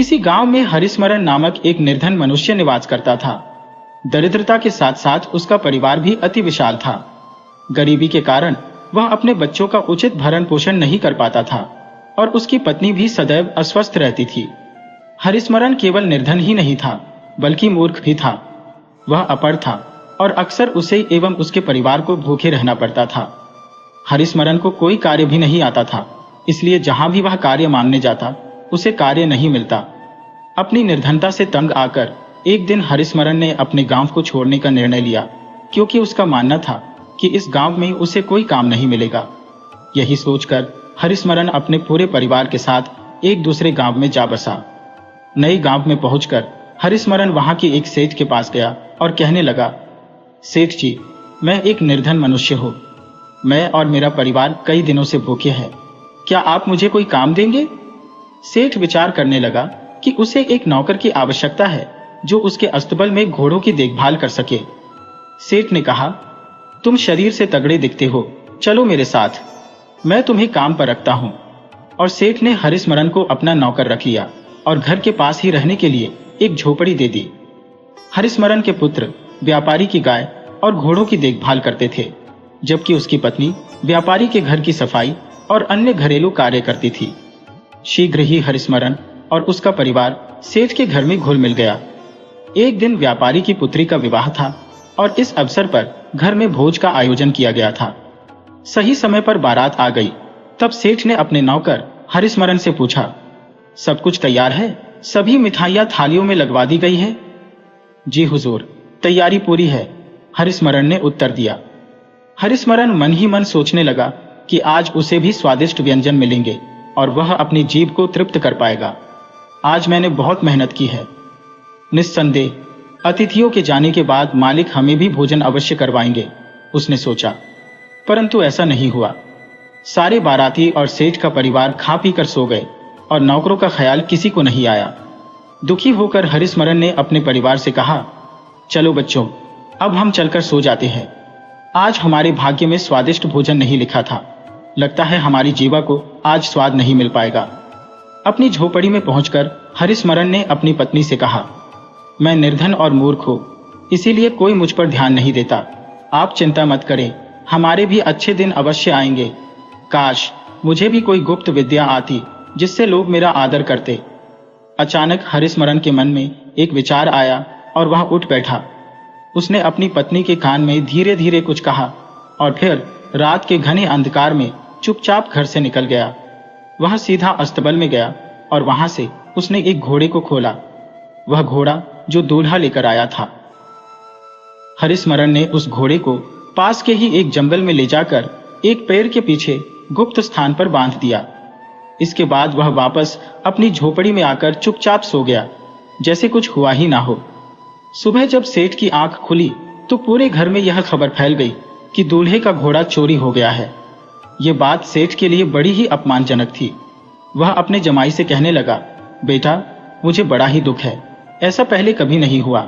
किसी गांव में हरिस्मरण नामक एक निर्धन मनुष्य निवास करता था। दरिद्रता के साथ साथ उसका परिवार भी अति विशाल था। गरीबी के कारण वह अपने बच्चों का उचित भरण पोषण नहीं कर पाता था और उसकी पत्नी भी सदैव अस्वस्थ रहती थी। हरिस्मरण केवल निर्धन ही नहीं था, बल्कि मूर्ख भी था। वह अपढ़ था और अक्सर उसे एवं उसके परिवार को भूखे रहना पड़ता था। हरिस्मरण को कोई कार्य भी नहीं आता था, इसलिए जहां भी वह कार्य मांगने जाता उसे कार्य नहीं मिलता। अपनी निर्धनता से तंग आकर एक दिन हरिस्मरण ने अपने गांव को छोड़ने का निर्णय लिया, क्योंकि उसका मानना था कि इस गांव में उसे कोई काम नहीं मिलेगा। यही सोचकर हरिस्मरण अपने पूरे परिवार के साथ एक दूसरे गांव में जा बसा। नए गांव में पहुंचकर हरिस्मरण वहां के एक सेठ के पास गया और कहने लगा, सेठ जी, मैं एक निर्धन मनुष्य हूं। मैं और मेरा परिवार कई दिनों से भूखे हैं। क्या आप मुझे कोई काम देंगे? सेठ विचार करने लगा कि उसे एक नौकर की आवश्यकता है जो उसके अस्तबल में घोड़ों की देखभाल कर सके। सेठ ने कहा, तुम शरीर से तगड़े दिखते हो, चलो मेरे साथ, मैं तुम्हें काम पर रखता हूं। और सेठ ने हरिस्मरण को अपना नौकर रख लिया और घर के पास ही रहने के लिए एक झोपड़ी दे दी। हरिस्मरण के पुत्र व्यापारी की गाय और घोड़ों की देखभाल करते थे, जबकि उसकी पत्नी व्यापारी के घर की सफाई और अन्य घरेलू कार्य करती थी। शीघ्र ही हरिस्मरण और उसका परिवार सेठ के घर में घुल मिल गया। एक दिन व्यापारी की पुत्री का विवाह था और इस अवसर पर घर में भोज का आयोजन किया गया था। सही समय पर बारात आ गई। तब सेठ ने अपने नौकर हरिस्मरण से पूछा, सब कुछ तैयार है? सभी मिठाइयां थालियों में लगवा दी गई है? जी हुजूर, तैयारी पूरी है, हरिस्मरण ने उत्तर दिया। हरिस्मरण मन ही मन सोचने लगा कि आज उसे भी स्वादिष्ट व्यंजन मिलेंगे और वह अपनी जीभ को तृप्त कर पाएगा। आज मैंने बहुत मेहनत की है। निस्संदेह अतिथियों के जाने के बाद मालिक हमें भी भोजन अवश्य करवाएंगे, उसने सोचा। परंतु ऐसा नहीं हुआ। सारे बाराती और सेठ का परिवार खा पी कर सो गए और नौकरों का ख्याल किसी को नहीं आया। दुखी होकर हरिस्मरण ने अपने परिवार से कहा, चलो बच्चों, अब हम चलकर सो जाते हैं। आज हमारे भाग्य में स्वादिष्ट भोजन नहीं लिखा था। लगता है हमारी जीवा को आज स्वाद नहीं मिल पाएगा। अपनी झोपड़ी में पहुंचकर हरिस्मरण ने अपनी पत्नी से कहा, मैं निर्धन और मूर्ख हूं, इसीलिए कोई मुझ पर ध्यान नहीं देता। आप चिंता मत करें, हमारे भी अच्छे दिन अवश्य आएंगे। काश मुझे भी कोई गुप्त विद्या आती जिससे लोग मेरा आदर करते। अचानक हरिस्मरण के मन में एक विचार आया और वह उठ बैठा। उसने अपनी पत्नी के कान में धीरे धीरे कुछ कहा और फिर रात के घने अंधकार में चुपचाप घर से निकल गया। वह सीधा अस्तबल में गया और वहां से उसने एक घोड़े को खोला, वह घोड़ा जो दूल्हा लेकर आया था। हरिस्मरण ने उस घोड़े को पास के ही एक जंगल में ले जाकर एक पेड़ के पीछे गुप्त स्थान पर बांध दिया। इसके बाद वह वापस अपनी झोपड़ी में आकर चुपचाप सो गया, जैसे कुछ हुआ ही ना हो। सुबह जब सेठ की आंख खुली तो पूरे घर में यह खबर फैल गई कि दूल्हे का घोड़ा चोरी हो गया है। ये बात सेठ के लिए बड़ी ही अपमानजनक थी। वह अपने जमाई से कहने लगा, बेटा, मुझे बड़ा ही दुख है, ऐसा पहले कभी नहीं हुआ।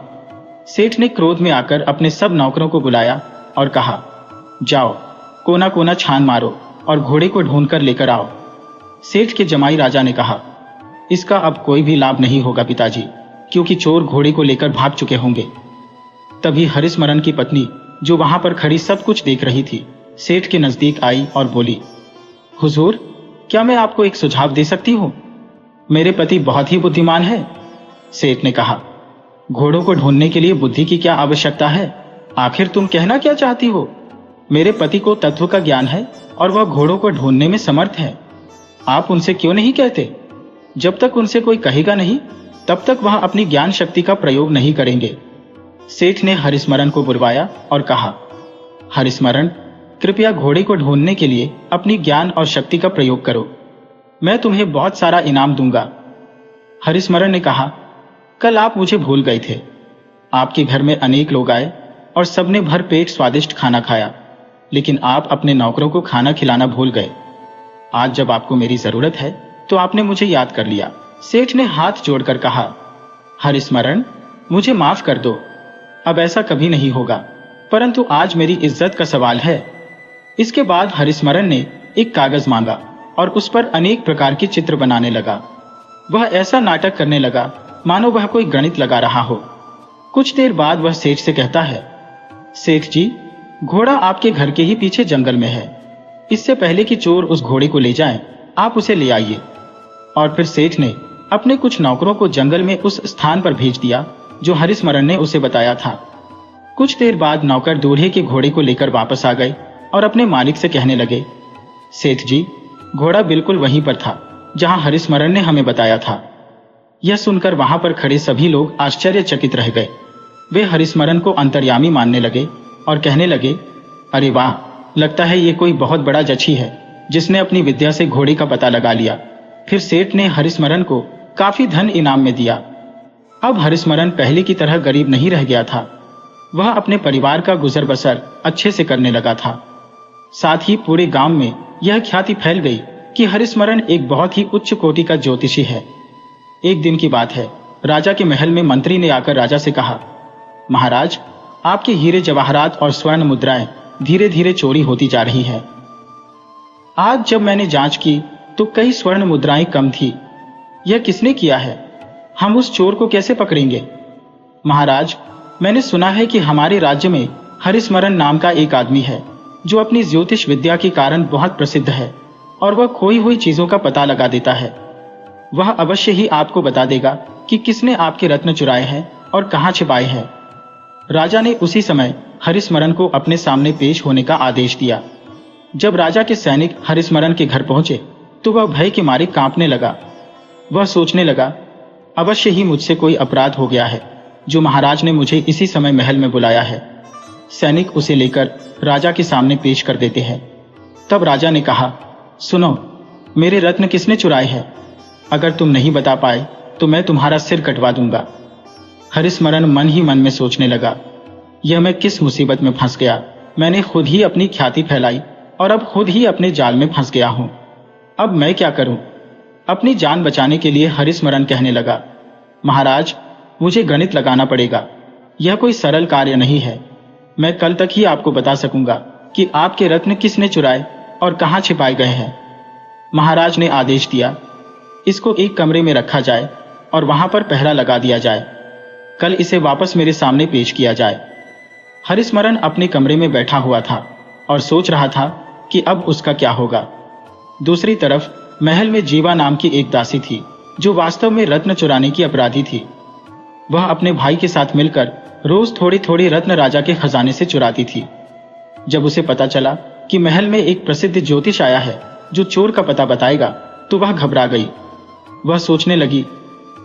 सेठ ने क्रोध में आकर अपने सब नौकरों को बुलाया और कहा, जाओ, कोना कोना छान मारो और घोड़े को ढूंढकर लेकर आओ। सेठ के जमाई राजा ने कहा, इसका अब कोई भी लाभ नहीं होगा पिताजी, क्योंकि चोर घोड़े को लेकर भाग चुके होंगे। तभी हरिस्मरण की पत्नी, जो वहां पर खड़ी सब कुछ देख रही थी, सेठ के नजदीक आई और बोली, हुजूर, क्या मैं आपको एक सुझाव दे सकती हूँ? मेरे पति बहुत ही बुद्धिमान है। सेठ ने कहा, घोड़ों को ढूंढने के लिए बुद्धि की क्या आवश्यकता है? आखिर तुम कहना क्या चाहती हो? मेरे पति को तत्व का ज्ञान है और वह घोड़ों को ढूंढने में समर्थ है। आप उनसे क्यों नहीं कहते? जब तक उनसे कोई कहेगा नहीं, तब तक वह अपनी ज्ञान शक्ति का प्रयोग नहीं करेंगे। सेठ ने हरिस्मरण को बुलवाया और कहा, हरिस्मरण, कृपया घोड़े को ढूंढने के लिए अपनी ज्ञान और शक्ति का प्रयोग करो। मैं तुम्हें बहुत सारा इनाम दूंगा। हरिस्मरण ने कहा, कल आप मुझे भूल गए थे। आपके घर में अनेक लोग आए और सबने भर पेट स्वादिष्ट खाना खाया, लेकिन आप अपने नौकरों को खाना खिलाना भूल गए। आज जब आपको मेरी जरूरत है तो आपने मुझे याद कर लिया। सेठ ने हाथ जोड़कर कहा, हरिस्मरण, मुझे माफ कर दो, अब ऐसा कभी नहीं होगा, परंतु आज मेरी इज्जत का सवाल है। इसके बाद हरिस्मरण ने एक कागज मांगा और उस पर अनेक प्रकार के चित्र बनाने लगा। वह ऐसा नाटक करने लगा मानो वह कोई गणित लगा रहा हो। कुछ देर बाद वह सेठ से कहता है, सेठ जी, घोड़ा आपके घर के ही पीछे जंगल में है। इससे पहले कि चोर उस घोड़े को ले जाएं, आप उसे ले आइए। और फिर सेठ ने अपने कुछ नौकरों को जंगल में उस स्थान पर भेज दिया जो हरिस्मरण ने उसे बताया था। कुछ देर बाद नौकर दूल्हे के घोड़े को लेकर वापस आ गए और अपने मालिक से कहने लगे, सेठ जी, घोड़ा बिल्कुल वहीं पर था जहां हरिस्मरण ने हमें बताया था। यह सुनकर वहां पर खड़े सभी लोग आश्चर्यचकित रह गए। वे हरिस्मरण को अंतर्यामी मानने लगे और कहने लगे, अरे वाह, लगता है ये कोई बहुत बड़ा जची है जिसने अपनी विद्या से घोड़े का पता लगा लिया। फिर सेठ ने हरिस्मरण को काफी धन इनाम में दिया। अब हरिस्मरण पहले की तरह गरीब नहीं रह गया था। वह अपने परिवार का गुजर बसर अच्छे से करने लगा था। साथ ही पूरे गांव में यह ख्याति फैल गई कि हरिस्मरण एक बहुत ही उच्च कोटि का ज्योतिषी है। एक दिन की बात है, राजा के महल में मंत्री ने आकर राजा से कहा, महाराज, आपके हीरे जवाहरात और स्वर्ण मुद्राएं धीरे धीरे चोरी होती जा रही है। आज जब मैंने जांच की तो कई स्वर्ण मुद्राएं कम थी। यह किसने किया है? हम उस चोर को कैसे पकड़ेंगे? महाराज, मैंने सुना है कि हमारे राज्य में हरिस्मरण नाम का एक आदमी है जो अपनी ज्योतिष विद्या के कारण बहुत प्रसिद्ध है और वह खोई हुई चीजों का पता लगा देता है। वह अवश्य ही आपको बता देगा कि किसने आपके रत्न चुराए हैं और कहां छिपाए हैं। राजा ने उसी समय हरिस्मरण को अपने सामने पेश होने का आदेश दिया। जब राजा के सैनिक हरिस्मरण के घर पहुंचे तो वह भय के मारे कांपने लगा। वह सोचने लगा, अवश्य ही मुझसे कोई अपराध हो गया है जो महाराज ने मुझे इसी समय महल में बुलाया है। सैनिक उसे लेकर राजा के सामने पेश कर देते हैं। तब राजा ने कहा, सुनो, मेरे रत्न किसने चुराए हैं? अगर तुम नहीं बता पाए तो मैं तुम्हारा सिर कटवा दूंगा। हरिस्मरण मन ही मन में सोचने लगा, यह मैं किस मुसीबत में फंस गया। मैंने खुद ही अपनी ख्याति फैलाई और अब खुद ही अपने जाल में फंस गया हूं। अब मैं क्या करूं? अपनी जान बचाने के लिए हरिस्मरण कहने लगा, महाराज, मुझे गणित लगाना पड़ेगा। यह कोई सरल कार्य नहीं है। मैं कल तक ही आपको बता सकूंगा कि आपके रत्न किसने चुराए और कहां छिपाए गए हैं। महाराज ने आदेश दिया, इसको एक कमरे में रखा जाए और वहां पर पहरा लगा दिया जाए। कल इसे वापस मेरे सामने पेश किया जाए। हरिस्मरण अपने कमरे में बैठा हुआ था और सोच रहा था कि अब उसका क्या होगा। दूसरी तरफ महल में जीवा नाम की एक दासी थी जो वास्तव में रत्न चुराने की अपराधी थी। वह अपने भाई के साथ मिलकर रोज थोड़ी थोड़ी रत्न राजा के खजाने से चुराती थी। जब उसे पता चला कि महल में एक प्रसिद्ध ज्योतिष आया है जो चोर का पता बताएगा तो वह घबरा गई। वह सोचने लगी,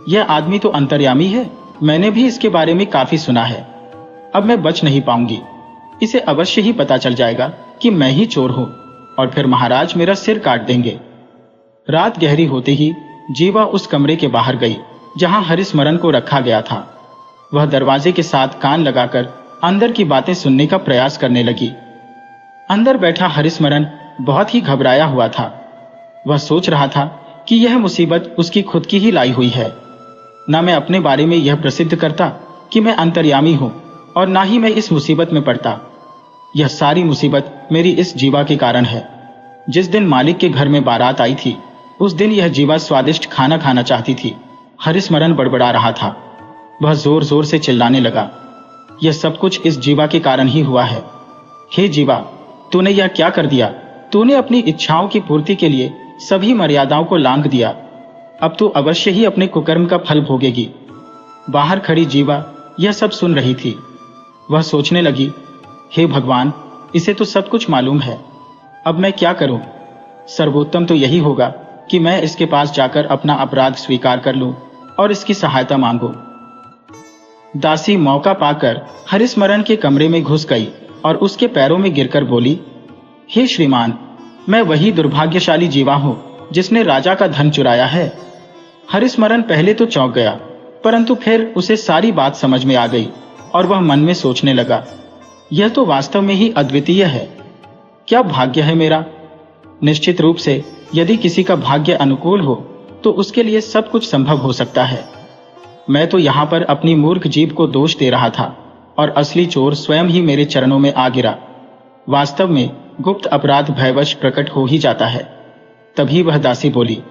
यह आदमी तो अंतर्यामी है, मैंने भी इसके बारे में काफी सुना है। अब मैं बच नहीं पाऊंगी। इसे अवश्य ही पता चल जाएगा कि मैं ही चोर हूं और फिर महाराज मेरा सिर काट देंगे। रात गहरी होते ही जीवा उस कमरे के बाहर गई जहां हरिस्मरण को रखा गया था। वह दरवाजे के साथ कान लगाकर अंदर की बातें सुनने का प्रयास करने लगी। अंदर बैठा हरिस्मरण बहुत ही घबराया हुआ था। वह सोच रहा था कि यह मुसीबत उसकी खुद की ही लाई हुई है। न मैं अपने बारे में यह प्रसिद्ध करता कि मैं अंतर्यामी हूं और ना ही मैं इस मुसीबत में पड़ता। यह सारी मुसीबत मेरी इस जीवा के कारण है। जिस दिन मालिक के घर में बारात आई थी उस दिन यह जीवा स्वादिष्ट खाना खाना चाहती थी। हरिस्मरण बड़बड़ा रहा था। वह जोर जोर से चिल्लाने लगा, यह सब कुछ इस जीवा के कारण ही हुआ है। हे जीवा, तूने यह क्या कर दिया? तूने अपनी इच्छाओं की पूर्ति के लिए सभी मर्यादाओं को लांघ दिया। अब तू अवश्य ही अपने कुकर्म का फल भोगेगी। बाहर खड़ी जीवा यह सब सुन रही थी। वह सोचने लगी, हे भगवान, इसे तो सब कुछ मालूम है। अब मैं क्या करूं? सर्वोत्तम तो यही होगा कि मैं इसके पास जाकर अपना अपराध स्वीकार कर लूं और इसकी सहायता मांगूं। दासी मौका पाकर हरिस्मरण के कमरे में घुस गई और उसके पैरों में गिरकर बोली, हे श्रीमान, मैं वही दुर्भाग्यशाली जीवा हूं जिसने राजा का धन चुराया है। हरिस्मरण पहले तो चौंक गया, परंतु फिर उसे सारी बात समझ में आ गई और वह मन में सोचने लगा, यह तो वास्तव में ही अद्वितीय है। क्या भाग्य है मेरा! निश्चित रूप से यदि किसी का भाग्य अनुकूल हो तो उसके लिए सब कुछ संभव हो सकता है। मैं तो यहां पर अपनी मूर्ख जीभ को दोष दे रहा था और असली चोर स्वयं ही मेरे चरणों में आ गिरा। वास्तव में गुप्त अपराध भयवश प्रकट हो ही जाता है। तभी वह दासी बोली,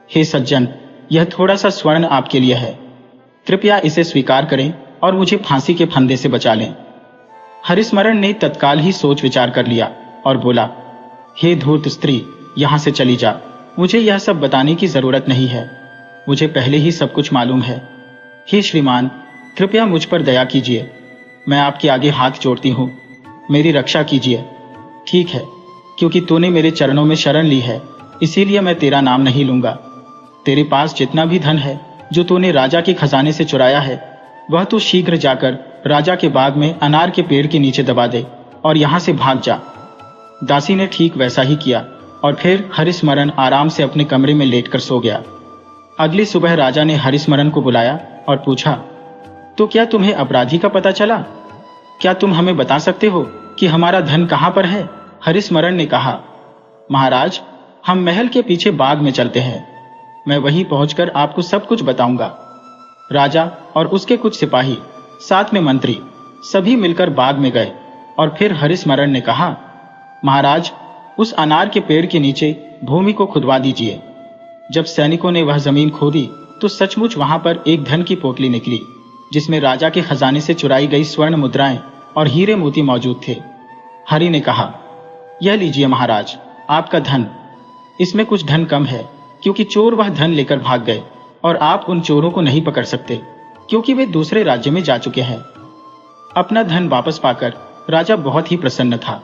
हे सज्जन, यह थोड़ा सा स्वर्ण आपके लिए है। कृपया इसे स्वीकार करें और मुझे फांसी के फंदे से बचा लें। हरिस्मरण ने तत्काल ही सोच विचार कर लिया और बोला, हे धूर्त स्त्री, यहां से चली जा। मुझे यह सब बताने की जरूरत नहीं है, मुझे पहले ही सब कुछ मालूम है। हे श्रीमान, कृपया मुझ पर दया कीजिए, मैं आपके आगे हाथ जोड़ती हूँ, मेरी रक्षा कीजिए। ठीक है, क्योंकि तूने मेरे चरणों में शरण ली है, इसीलिए मैं तेरा नाम नहीं लूंगा। तेरे पास जितना भी धन है जो तूने राजा के खजाने से चुराया है, वह तू शीघ्र जाकर राजा के बाग में अनार के पेड़ के नीचे दबा दे और यहां से भाग जा। दासी ने ठीक वैसा ही किया और फिर हरिस्मरण आराम से अपने कमरे में लेटकर सो गया। अगली सुबह राजा ने हरिस्मरण को बुलाया और पूछा, तो क्या तुम्हें अपराधी का पता चला? क्या तुम हमें बता सकते हो कि हमारा धन कहां पर है? हरिस्मरण ने कहा, महाराज, हम महल के पीछे बाग में चलते हैं, मैं वहीं पहुंचकर आपको सब कुछ बताऊंगा। राजा और उसके कुछ सिपाही, साथ में मंत्री, सभी मिलकर बाग में गए और फिर हरिस्मरण ने कहा, महाराज, उस अनार के पेड़ के नीचे भूमि को खुदवा दीजिए। जब सैनिकों ने वह जमीन खोदी तो सचमुच वहां पर एक धन की पोटली निकली, जिसमें राजा के खजाने से चुराई गई स्वर्ण मुद्राएं और हीरे मोती मौजूद थे। हरि ने कहा, यह लीजिए महाराज, आपका धन। इसमें कुछ धन कम है, क्योंकि चोर वह धन लेकर भाग गए और आप उन चोरों को नहीं पकड़ सकते, क्योंकि वे दूसरे राज्य में जा चुके हैं। अपना धन वापस पाकर राजा बहुत ही प्रसन्न था।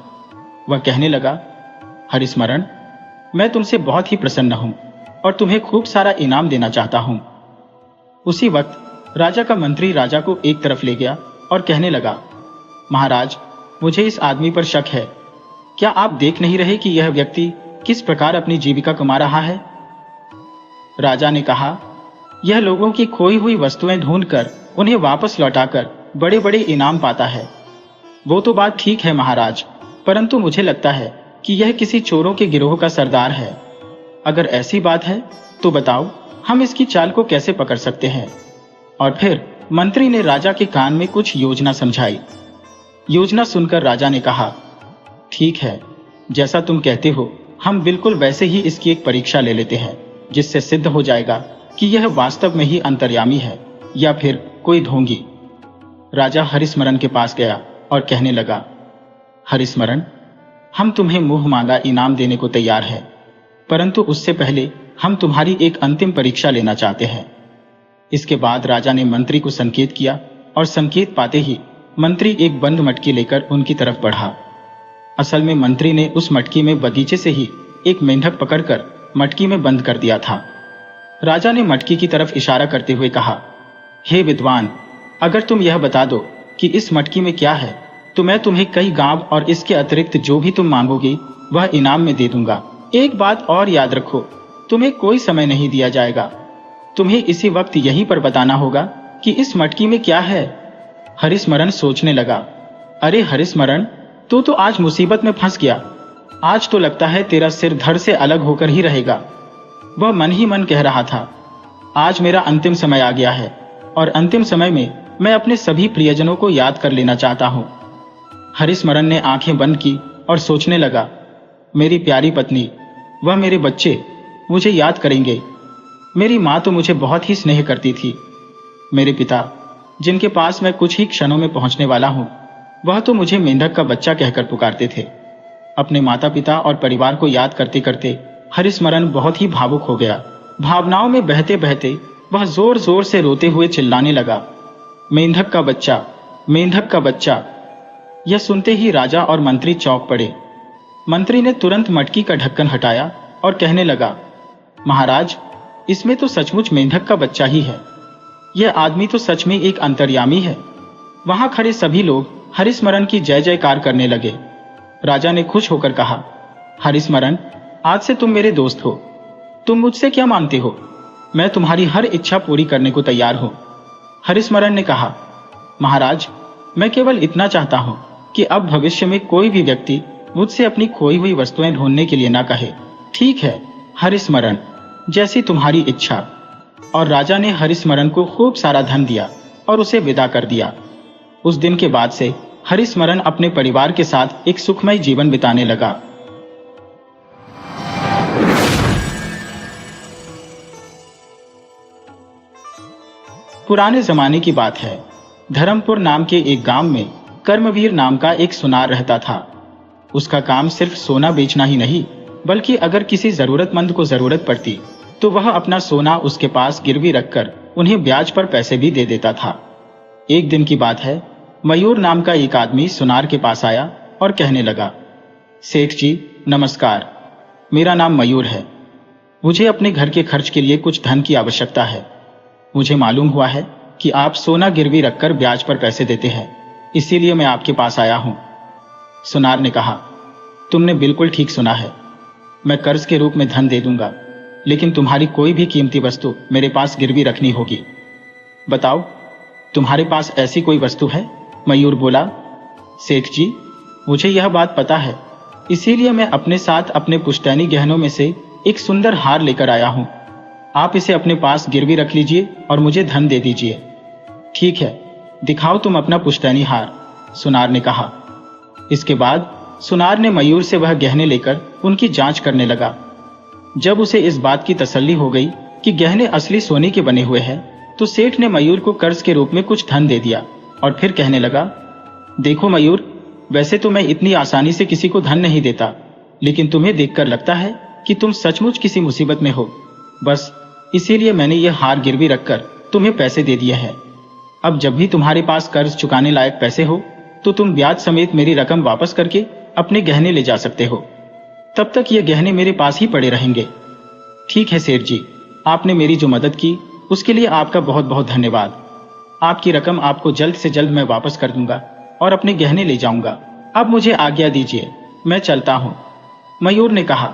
वह कहने लगा, हरिस्मरण, मैं तुमसे बहुत ही प्रसन्न हूं और तुम्हें खूब सारा इनाम देना चाहता हूं। उसी वक्त राजा का मंत्री राजा को एक तरफ ले गया और कहने लगा, महाराज, मुझे इस आदमी पर शक है। क्या आप देख नहीं रहे कि यह व्यक्ति किस प्रकार अपनी जीविका कमा रहा है? राजा ने कहा, यह लोगों की खोई हुई वस्तुएं ढूंढकर उन्हें वापस लौटाकर बड़े बड़े इनाम पाता है। वो तो बात ठीक है महाराज, परंतु मुझे लगता है कि यह किसी चोरों के गिरोह का सरदार है। अगर ऐसी बात है तो बताओ, हम इसकी चाल को कैसे पकड़ सकते हैं? और फिर मंत्री ने राजा के कान में कुछ योजना समझाई। योजना सुनकर राजा ने कहा, ठीक है, जैसा तुम कहते हो, हम बिल्कुल वैसे ही इसकी एक परीक्षा ले लेते हैं, जिससे सिद्ध हो जाएगा कि यह वास्तव में ही अंतर्यामी है या फिर कोई ढोंगी। राजा हरिस्मरण के पास गया और कहने लगा, हरिस्मरण, हम तुम्हें मुंह मांगा इनाम देने को तैयार हैं, परंतु उससे पहले हम तुम्हारी एक अंतिम परीक्षा लेना चाहते हैं। इसके बाद राजा ने मंत्री को संकेत किया और संकेत पाते ही मंत्री एक बंद मटकी लेकर उनकी तरफ बढ़ा। असल में मंत्री ने उस मटकी में बगीचे से ही एक मेंढक पकड़कर मटकी में बंद कर दिया था। राजा ने मटकी की तरफ इशारा करते हुए कहा, हे विद्वान, अगर तुम यह बता दो कि इस मटकी में क्या है, तो मैं तुम्हें कई गांव और इसके अतिरिक्त जो भी तुम मांगोगे वह इनाम में दे दूंगा। एक बात और याद रखो, तुम्हें कोई समय नहीं दिया जाएगा, तुम्हें इसी वक्त यहीं पर बताना होगा कि इस मटकी में क्या है। हरिस्मरण सोचने लगा, अरे हरिस्मरण, तू तो आज मुसीबत में फंस गया। आज तो लगता है तेरा सिर धड़ से अलग होकर ही रहेगा। वह मन ही मन कह रहा था, आज मेरा अंतिम समय आ गया है और अंतिम समय में मैं अपने सभी प्रियजनों को याद कर लेना चाहता हूं। हरिस्मरण ने आंखें बंद की और सोचने लगा, मेरी प्यारी पत्नी, वह मेरे बच्चे मुझे याद करेंगे। मेरी माँ तो मुझे बहुत ही स्नेह करती थी। मेरे पिता, जिनके पास मैं कुछ ही क्षणों में पहुंचने वाला हूं, वह तो मुझे मेंढक का बच्चा कहकर पुकारते थे। अपने माता पिता और परिवार को याद करते करते हरिस्मरण बहुत ही भावुक हो गया। भावनाओं में बहते बहते वह जोर जोर से रोते हुए चिल्लाने लगा, मेंढक का बच्चा, मेंढक का बच्चा। यह सुनते ही राजा और मंत्री चौंक पड़े। मंत्री ने तुरंत मटकी का ढक्कन हटाया और कहने लगा, महाराज, इसमें तो सचमुच मेंढक का बच्चा ही है। यह आदमी तो सच में एक अंतर्यामी है। वहां खड़े सभी लोग हरिस्मरण की जय जयकार करने लगे। राजा ने खुश होकर कहा, हरिस्मरण, आज से तुम मेरे दोस्त हो। तुम मुझसे क्या मांगते हो? मैं तुम्हारी हर इच्छा पूरी करने को तैयार हूं। हरिस्मरण ने कहा, महाराज, मैं केवल इतना चाहता हूं कि अब भविष्य में कोई भी व्यक्ति मुझसे अपनी खोई हुई वस्तुएं ढूंढने के लिए ना कहे। ठीक है हरिस्मरण, जैसी तुम्हारी इच्छा। और राजा ने हरिस्मरण को खूब सारा धन दिया और उसे विदा कर दिया। उस दिन के बाद से हरिस्मरण अपने परिवार के साथ एक सुखमय जीवन बिताने लगा। पुराने जमाने की बात है। धर्मपुर नाम के एक गांव में कर्मवीर नाम का एक सुनार रहता था। उसका काम सिर्फ सोना बेचना ही नहीं, बल्कि अगर किसी जरूरतमंद को जरूरत पड़ती तो वह अपना सोना उसके पास गिरवी रखकर उन्हें ब्याज पर पैसे भी दे देता था। एक दिन की बात है, मयूर नाम का एक आदमी सुनार के पास आया और कहने लगा, सेठ जी नमस्कार, मेरा नाम मयूर है। मुझे अपने घर के खर्च के लिए कुछ धन की आवश्यकता है। मुझे मालूम हुआ है कि आप सोना गिरवी रखकर ब्याज पर पैसे देते हैं, इसीलिए मैं आपके पास आया हूं। सुनार ने कहा, तुमने बिल्कुल ठीक सुना है। मैं कर्ज के रूप में धन दे दूंगा, लेकिन तुम्हारी कोई भी कीमती वस्तु मेरे पास गिरवी रखनी होगी। बताओ, तुम्हारे पास ऐसी कोई वस्तु है? मयूर बोला, सेठ जी मुझे यह बात पता है, इसीलिए मैं अपने साथ अपने पुश्तैनी गहनों में से एक सुंदर हार लेकर आया हूं। आप इसे अपने पास गिरवी रख लीजिए और मुझे धन दे दीजिए। ठीक है, दिखाओ तुम अपना पुश्तैनी हार, सुनार ने कहा। इसके बाद सुनार ने मयूर से वह गहने लेकर उनकी जांच करने लगा। जब उसे इस बात की तसल्ली हो गई कि गहने असली सोने के बने हुए हैं, तो सेठ ने मयूर को कर्ज के रूप में कुछ धन दे दिया और फिर कहने लगा, देखो मयूर, वैसे तो मैं इतनी आसानी से किसी को धन नहीं देता, लेकिन तुम्हें देखकर लगता है कि तुम सचमुच किसी मुसीबत में हो। बस इसीलिए मैंने यह हार गिरवी रखकर तुम्हें पैसे दे दिए हैं। अब जब भी तुम्हारे पास कर्ज चुकाने लायक पैसे हो, तो तुम ब्याज समेत मेरी रकम वापस करके अपने गहने ले जा सकते हो। तब तक ये गहने मेरे पास ही पड़े रहेंगे। ठीक है सेठ जी, आपने मेरी जो मदद की उसके लिए आपका बहुत बहुत धन्यवाद। आपकी रकम आपको जल्द से जल्द मैं वापस कर दूंगा और अपने गहने ले जाऊंगा। अब मुझे आज्ञा दीजिए, मैं चलता हूं, मयूर ने कहा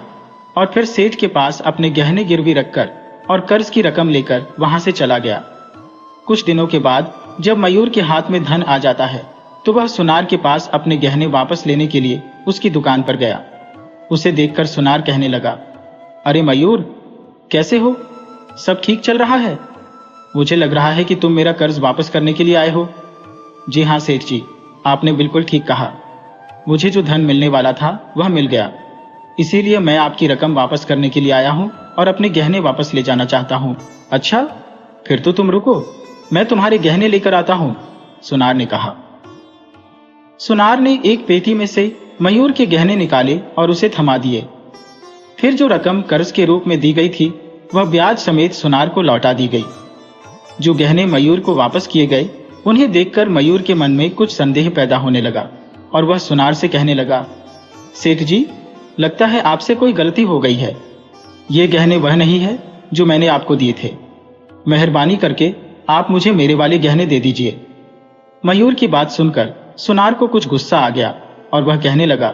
और फिर सेठ के पास अपने गहने गिरवी रखकर और कर्ज की रकम लेकर वहां से चला गया। कुछ दिनों के बाद जब मयूर के हाथ में धन आ जाता है, तो वह सुनार के पास अपने गहने वापस लेने के लिए उसकी दुकान पर गया। उसे देखकर सुनार कहने लगा, अरे मयूर, कैसे हो? सब ठीक चल रहा है? मुझे लग रहा है कि तुम मेरा कर्ज वापस करने के लिए आए हो। जी हाँ सेठ जी, आपने बिल्कुल ठीक कहा। मुझे जो धन मिलने वाला था वह मिल गया, इसीलिए मैं आपकी रकम वापस करने के लिए आया हूं और अपने गहने वापस ले जाना चाहता हूं। अच्छा, फिर तो तुम रुको, मैं तुम्हारे गहने लेकर आता हूं, सुनार ने कहा। सुनार ने एक पेटी में से मयूर के गहने निकाले और उसे थमा दिए। फिर जो रकम कर्ज के रूप में दी गई थी वह ब्याज समेत सुनार को लौटा दी गई। जो गहने मयूर को वापस किए गए, उन्हें देखकर मयूर के मन में कुछ संदेह पैदा होने लगा और वह सुनार से कहने लगा, सेठ जी, लगता है आपसे कोई गलती हो गई है। ये गहने वह नहीं है जो मैंने आपको दिए थे। मेहरबानी करके आप मुझे मेरे वाले गहने दे दीजिए। मयूर की बात सुनकर सुनार को कुछ गुस्सा आ गया और वह कहने लगा,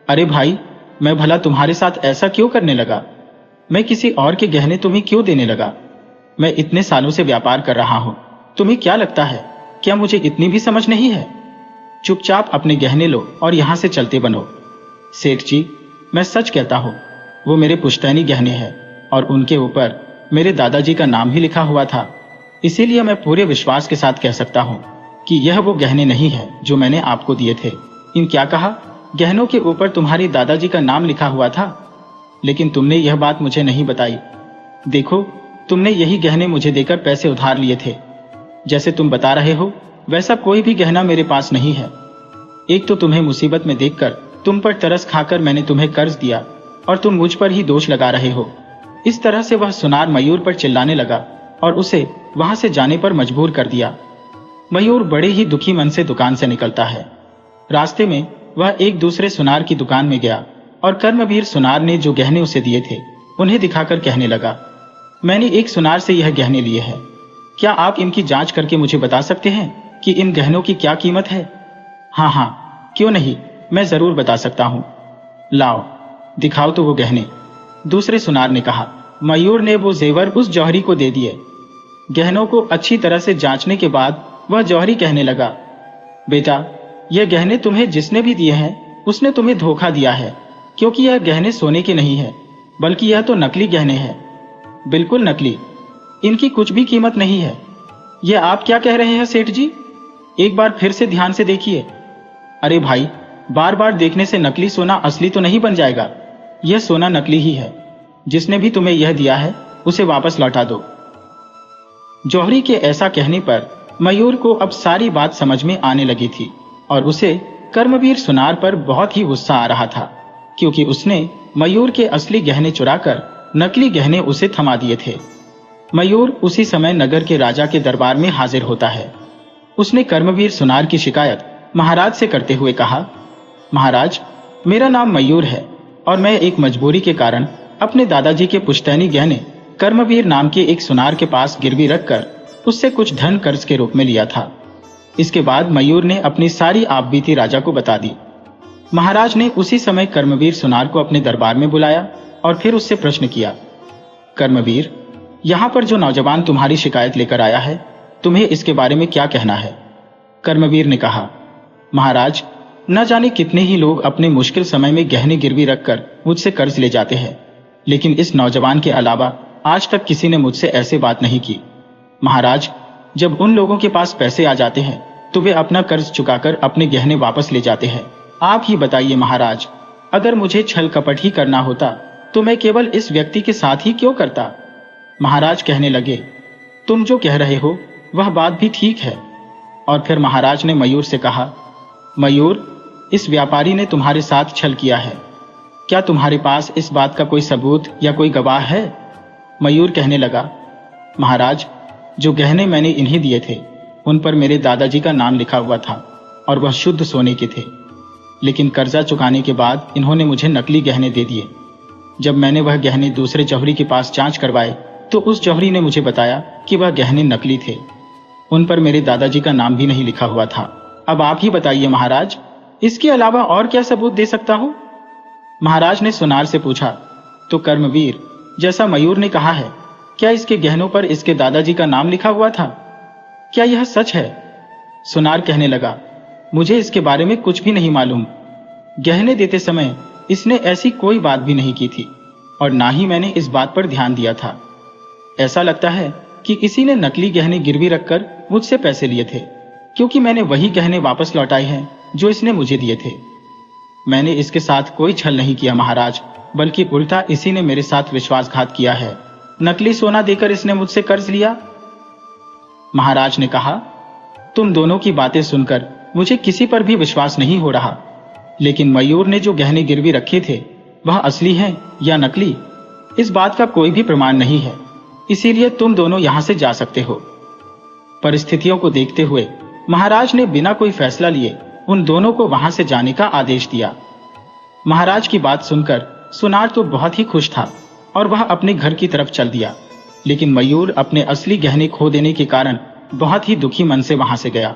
अरे भाई, मैं भला तुम्हारे साथ ऐसा क्यों करने लगा? मैं किसी और के गहने तुम्हें क्यों देने लगा? मैं इतने सालों से व्यापार कर रहा हूं, तुम्हें क्या लगता है, क्या मुझे इतनी भी समझ नहीं है? चुपचाप अपने गहने लो और यहां से चलते बनो। सेठ जी, मैं सच कहता हूं, वो मेरे पुश्तैनी गहने हैं और उनके ऊपर मेरे दादाजी का नाम ही लिखा हुआ था। इसीलिए मैं पूरे विश्वास के साथ कह सकता हूं कि यह वो गहने नहीं है जो मैंने आपको दिए थे। इन क्या कहा? गहनों के ऊपर तुम्हारे दादाजी का नाम लिखा हुआ था, लेकिन तुमने यह बात मुझे नहीं बताई। देखो, तुमने यही गहने मुझे देकर पैसे उधार लिए थे। जैसे तुम बता रहे हो, वैसा कोई भी गहना मेरे पास नहीं है। एक तो तुम्हें मुसीबत में देखकर तुम पर तरस खाकर मैंने तुम्हें कर्ज दिया और तुम मुझ पर ही दोष लगा रहे हो। इस तरह से वह सुनार मयूर पर चिल्लाने लगा और उसे वहां से जाने पर मजबूर कर दिया। मयूर बड़े ही दुखी मन से दुकान से निकलता है। रास्ते में वह एक दूसरे सुनार की दुकान में गया और कर्मवीर सुनार ने जो गहने उसे दिए थे उन्हें दिखाकर कहने लगा, मैंने एक सुनार से यह गहने लिए हैं। क्या आप इनकी जांच करके मुझे बता सकते हैं कि इन गहनों की क्या कीमत है? हाँ हाँ, क्यों नहीं, मैं जरूर बता सकता हूं। लाओ, दिखाओ तो वो गहने, दूसरे सुनार ने कहा। मयूर ने वो जेवर उस जौहरी को दे दिए। गहनों को अच्छी तरह से जांचने के बाद वह जौहरी कहने लगा, बेटा, यह गहने तुम्हें जिसने भी दिए हैं उसने तुम्हें धोखा दिया है, क्योंकि यह गहने सोने के नहीं है, बल्कि यह तो नकली गहने हैं, बिल्कुल नकली। इनकी कुछ भी कीमत नहीं है। यह आप क्या कह रहे हैं सेठ जी? एक बार फिर से ध्यान से देखिए। अरे भाई, बार बार देखने से नकली सोना असली तो नहीं बन जाएगा। यह सोना नकली ही है। जिसने भी तुम्हें यह दिया है उसे वापस लौटा दो। जौहरी के ऐसा कहने पर मयूर को अब सारी बात समझ में आने लगी थी और उसे कर्मवीर सुनार पर बहुत ही गुस्सा आ रहा था, क्योंकि उसने मयूर के असली गहने चुराकर नकली गहने उसे थमा दिए थे। मयूर उसी समय नगर के राजा के दरबार में हाजिर होता है। उसने कर्मवीर सुनार की शिकायत महाराज से करते हुए कहा, महाराज, मेरा नाम मयूर है और मैं एक मजबूरी के कारण अपने दादाजी के पुश्तैनी गहने कर्मवीर नाम के एक सुनार के पास गिरवी रखकर उससे कुछ धन कर्ज के रूप में लिया था। इसके बाद मयूर ने अपनी सारी आपबीती राजा को बता दी। महाराज ने उसी समय कर्मवीर सुनार को अपने दरबार में बुलाया और फिर उससे प्रश्न किया, कर्मवीर, यहाँ पर जो नौजवान तुम्हारी शिकायत लेकर आया है, तुम्हें इसके बारे में क्या कहना है? कर्मवीर ने कहा, महाराज, न जाने कितने ही लोग अपने मुश्किल समय में गहने गिरवी रखकर मुझसे कर्ज ले जाते हैं, लेकिन इस नौजवान के अलावा आज तक किसी ने मुझसे ऐसे बात नहीं की। महाराज, जब उन लोगों के पास पैसे आ जाते हैं तो वे अपना कर्ज चुकाकर अपने गहने वापस ले जाते हैं। आप ही बताइए महाराज, अगर मुझे छल कपट ही करना होता तो मैं केवल इस व्यक्ति के साथ ही क्यों करता? महाराज कहने लगे, तुम जो कह रहे हो वह बात भी ठीक है। और फिर महाराज ने मयूर से कहा, मयूर, इस व्यापारी ने तुम्हारे साथ छल किया है। क्या तुम्हारे पास इस बात का कोई सबूत या कोई गवाह है? मयूर कहने लगा, महाराज, जो गहने मैंने इन्हें दिए थे उन पर मेरे दादाजी का नाम लिखा हुआ था और वह शुद्ध सोने के थे, लेकिन कर्जा चुकाने के बाद इन्होंने मुझे नकली गहने दे दिए। जब मैंने वह गहने दूसरे जौहरी के पास जांच करवाए तो उस जौहरी ने मुझे बताया कि वह गहने नकली थे, उन पर मेरे दादाजी का नाम भी नहीं लिखा हुआ था। अब आप ही बताइए महाराज, इसके अलावा और क्या सबूत दे सकता हूं? महाराज ने सुनार से पूछा, तो कर्मवीर, जैसा मयूर ने कहा है, क्या इसके गहनों पर इसके दादाजी का नाम लिखा हुआ था? क्या यह सच है? सुनार कहने लगा, मुझे इसके बारे में कुछ भी नहीं मालूम। गहने देते समय इसने ऐसी कोई बात भी नहीं की थी और ना ही मैंने इस बात पर ध्यान दिया था। ऐसा लगता है कि किसी ने नकली गहने गिरवी रखकर मुझसे पैसे लिए थे, क्योंकि मैंने वही गहने वापस लौटाए हैं जो इसने मुझे दिए थे। मैंने इसके साथ कोई छल नहीं किया महाराज, बल्कि उल्टा इसी ने मेरे साथ विश्वासघात किया है। नकली सोना देकर इसने मुझसे कर्ज लिया। महाराज ने कहा, तुम दोनों की बातें सुनकर मुझे किसी पर भी विश्वास नहीं हो रहा, लेकिन मयूर ने जो गहने गिरवी रखे थे वह असली हैं या नकली, इस बात का कोई भी प्रमाण नहीं है। इसीलिए तुम दोनों यहां से जा सकते हो। परिस्थितियों को देखते हुए महाराज ने बिना कोई फैसला लिए उन दोनों को वहां से जाने का आदेश दिया। महाराज की बात सुनकर सुनार तो बहुत ही खुश था और वह अपने घर की तरफ चल दिया, लेकिन मयूर अपने असली गहने खो देने के कारण बहुत ही दुखी मन से वहां से गया।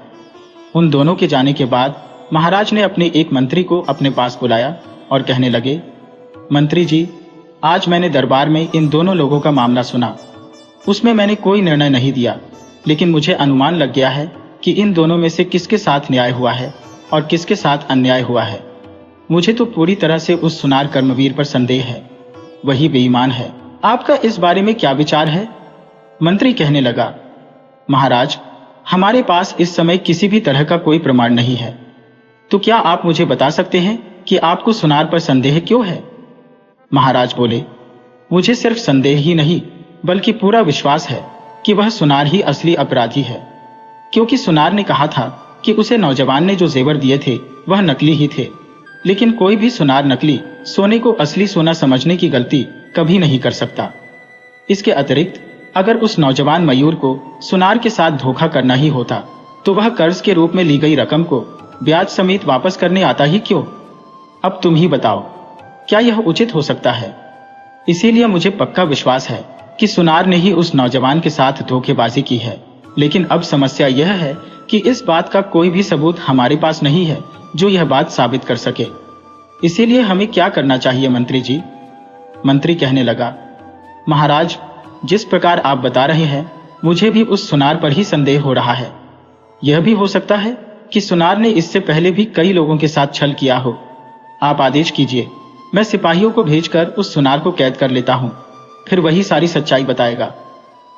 उन दोनों के जाने के बाद महाराज ने अपने एक मंत्री को अपने पास बुलाया और कहने लगे, मंत्री जी, आज मैंने दरबार में इन दोनों लोगों का मामला सुना। उसमें मैंने कोई निर्णय नहीं दिया, लेकिन मुझे अनुमान लग गया है कि इन दोनों में से किसके साथ न्याय हुआ है और किसके साथ अन्याय हुआ है। मुझे तो पूरी तरह से उस सुनार कर्मवीर पर संदेह है, वही बेईमान है। आपका इस बारे में क्या विचार है? मंत्री कहने लगा, महाराज, हमारे पास इस समय किसी भी तरह का कोई प्रमाण नहीं है, तो क्या आप मुझे बता सकते हैं कि आपको सुनार पर संदेह क्यों है? महाराज बोले, मुझे सिर्फ संदेह ही नहीं बल्कि पूरा विश्वास है कि वह सुनार ही असली अपराधी है, क्योंकि सुनार ने कहा था कि उसे नौजवान ने जो जेवर दिए थे वह नकली ही थे। लेकिन कोई भी सुनार नकली सोने को असली सोना समझने की गलती कभी नहीं कर सकता। इसके अतिरिक्त अगर उस नौजवान मयूर को सुनार के साथ धोखा करना ही होता तो वह कर्ज के रूप में ली गई रकम को ब्याज समेत वापस करने आता ही क्यों? अब तुम ही बताओ, क्या यह उचित हो सकता है? इसीलिए मुझे पक्का विश्वास है कि सुनार ने ही उस नौजवान के साथ धोखेबाजी की है। लेकिन अब समस्या यह है कि इस बात का कोई भी सबूत हमारे पास नहीं है जो यह बात साबित कर सके। इसीलिए हमें क्या करना चाहिए मंत्री जी? मंत्री कहने लगा, महाराज, जिस प्रकार आप बता रहे हैं मुझे भी उस सुनार पर ही संदेह हो रहा है। यह भी हो सकता है कि सुनार ने इससे पहले भी कई लोगों के साथ छल किया हो। आप आदेश कीजिए, मैं सिपाहियों को भेजकर उस सुनार को कैद कर लेता हूं, फिर वही सारी सच्चाई बताएगा।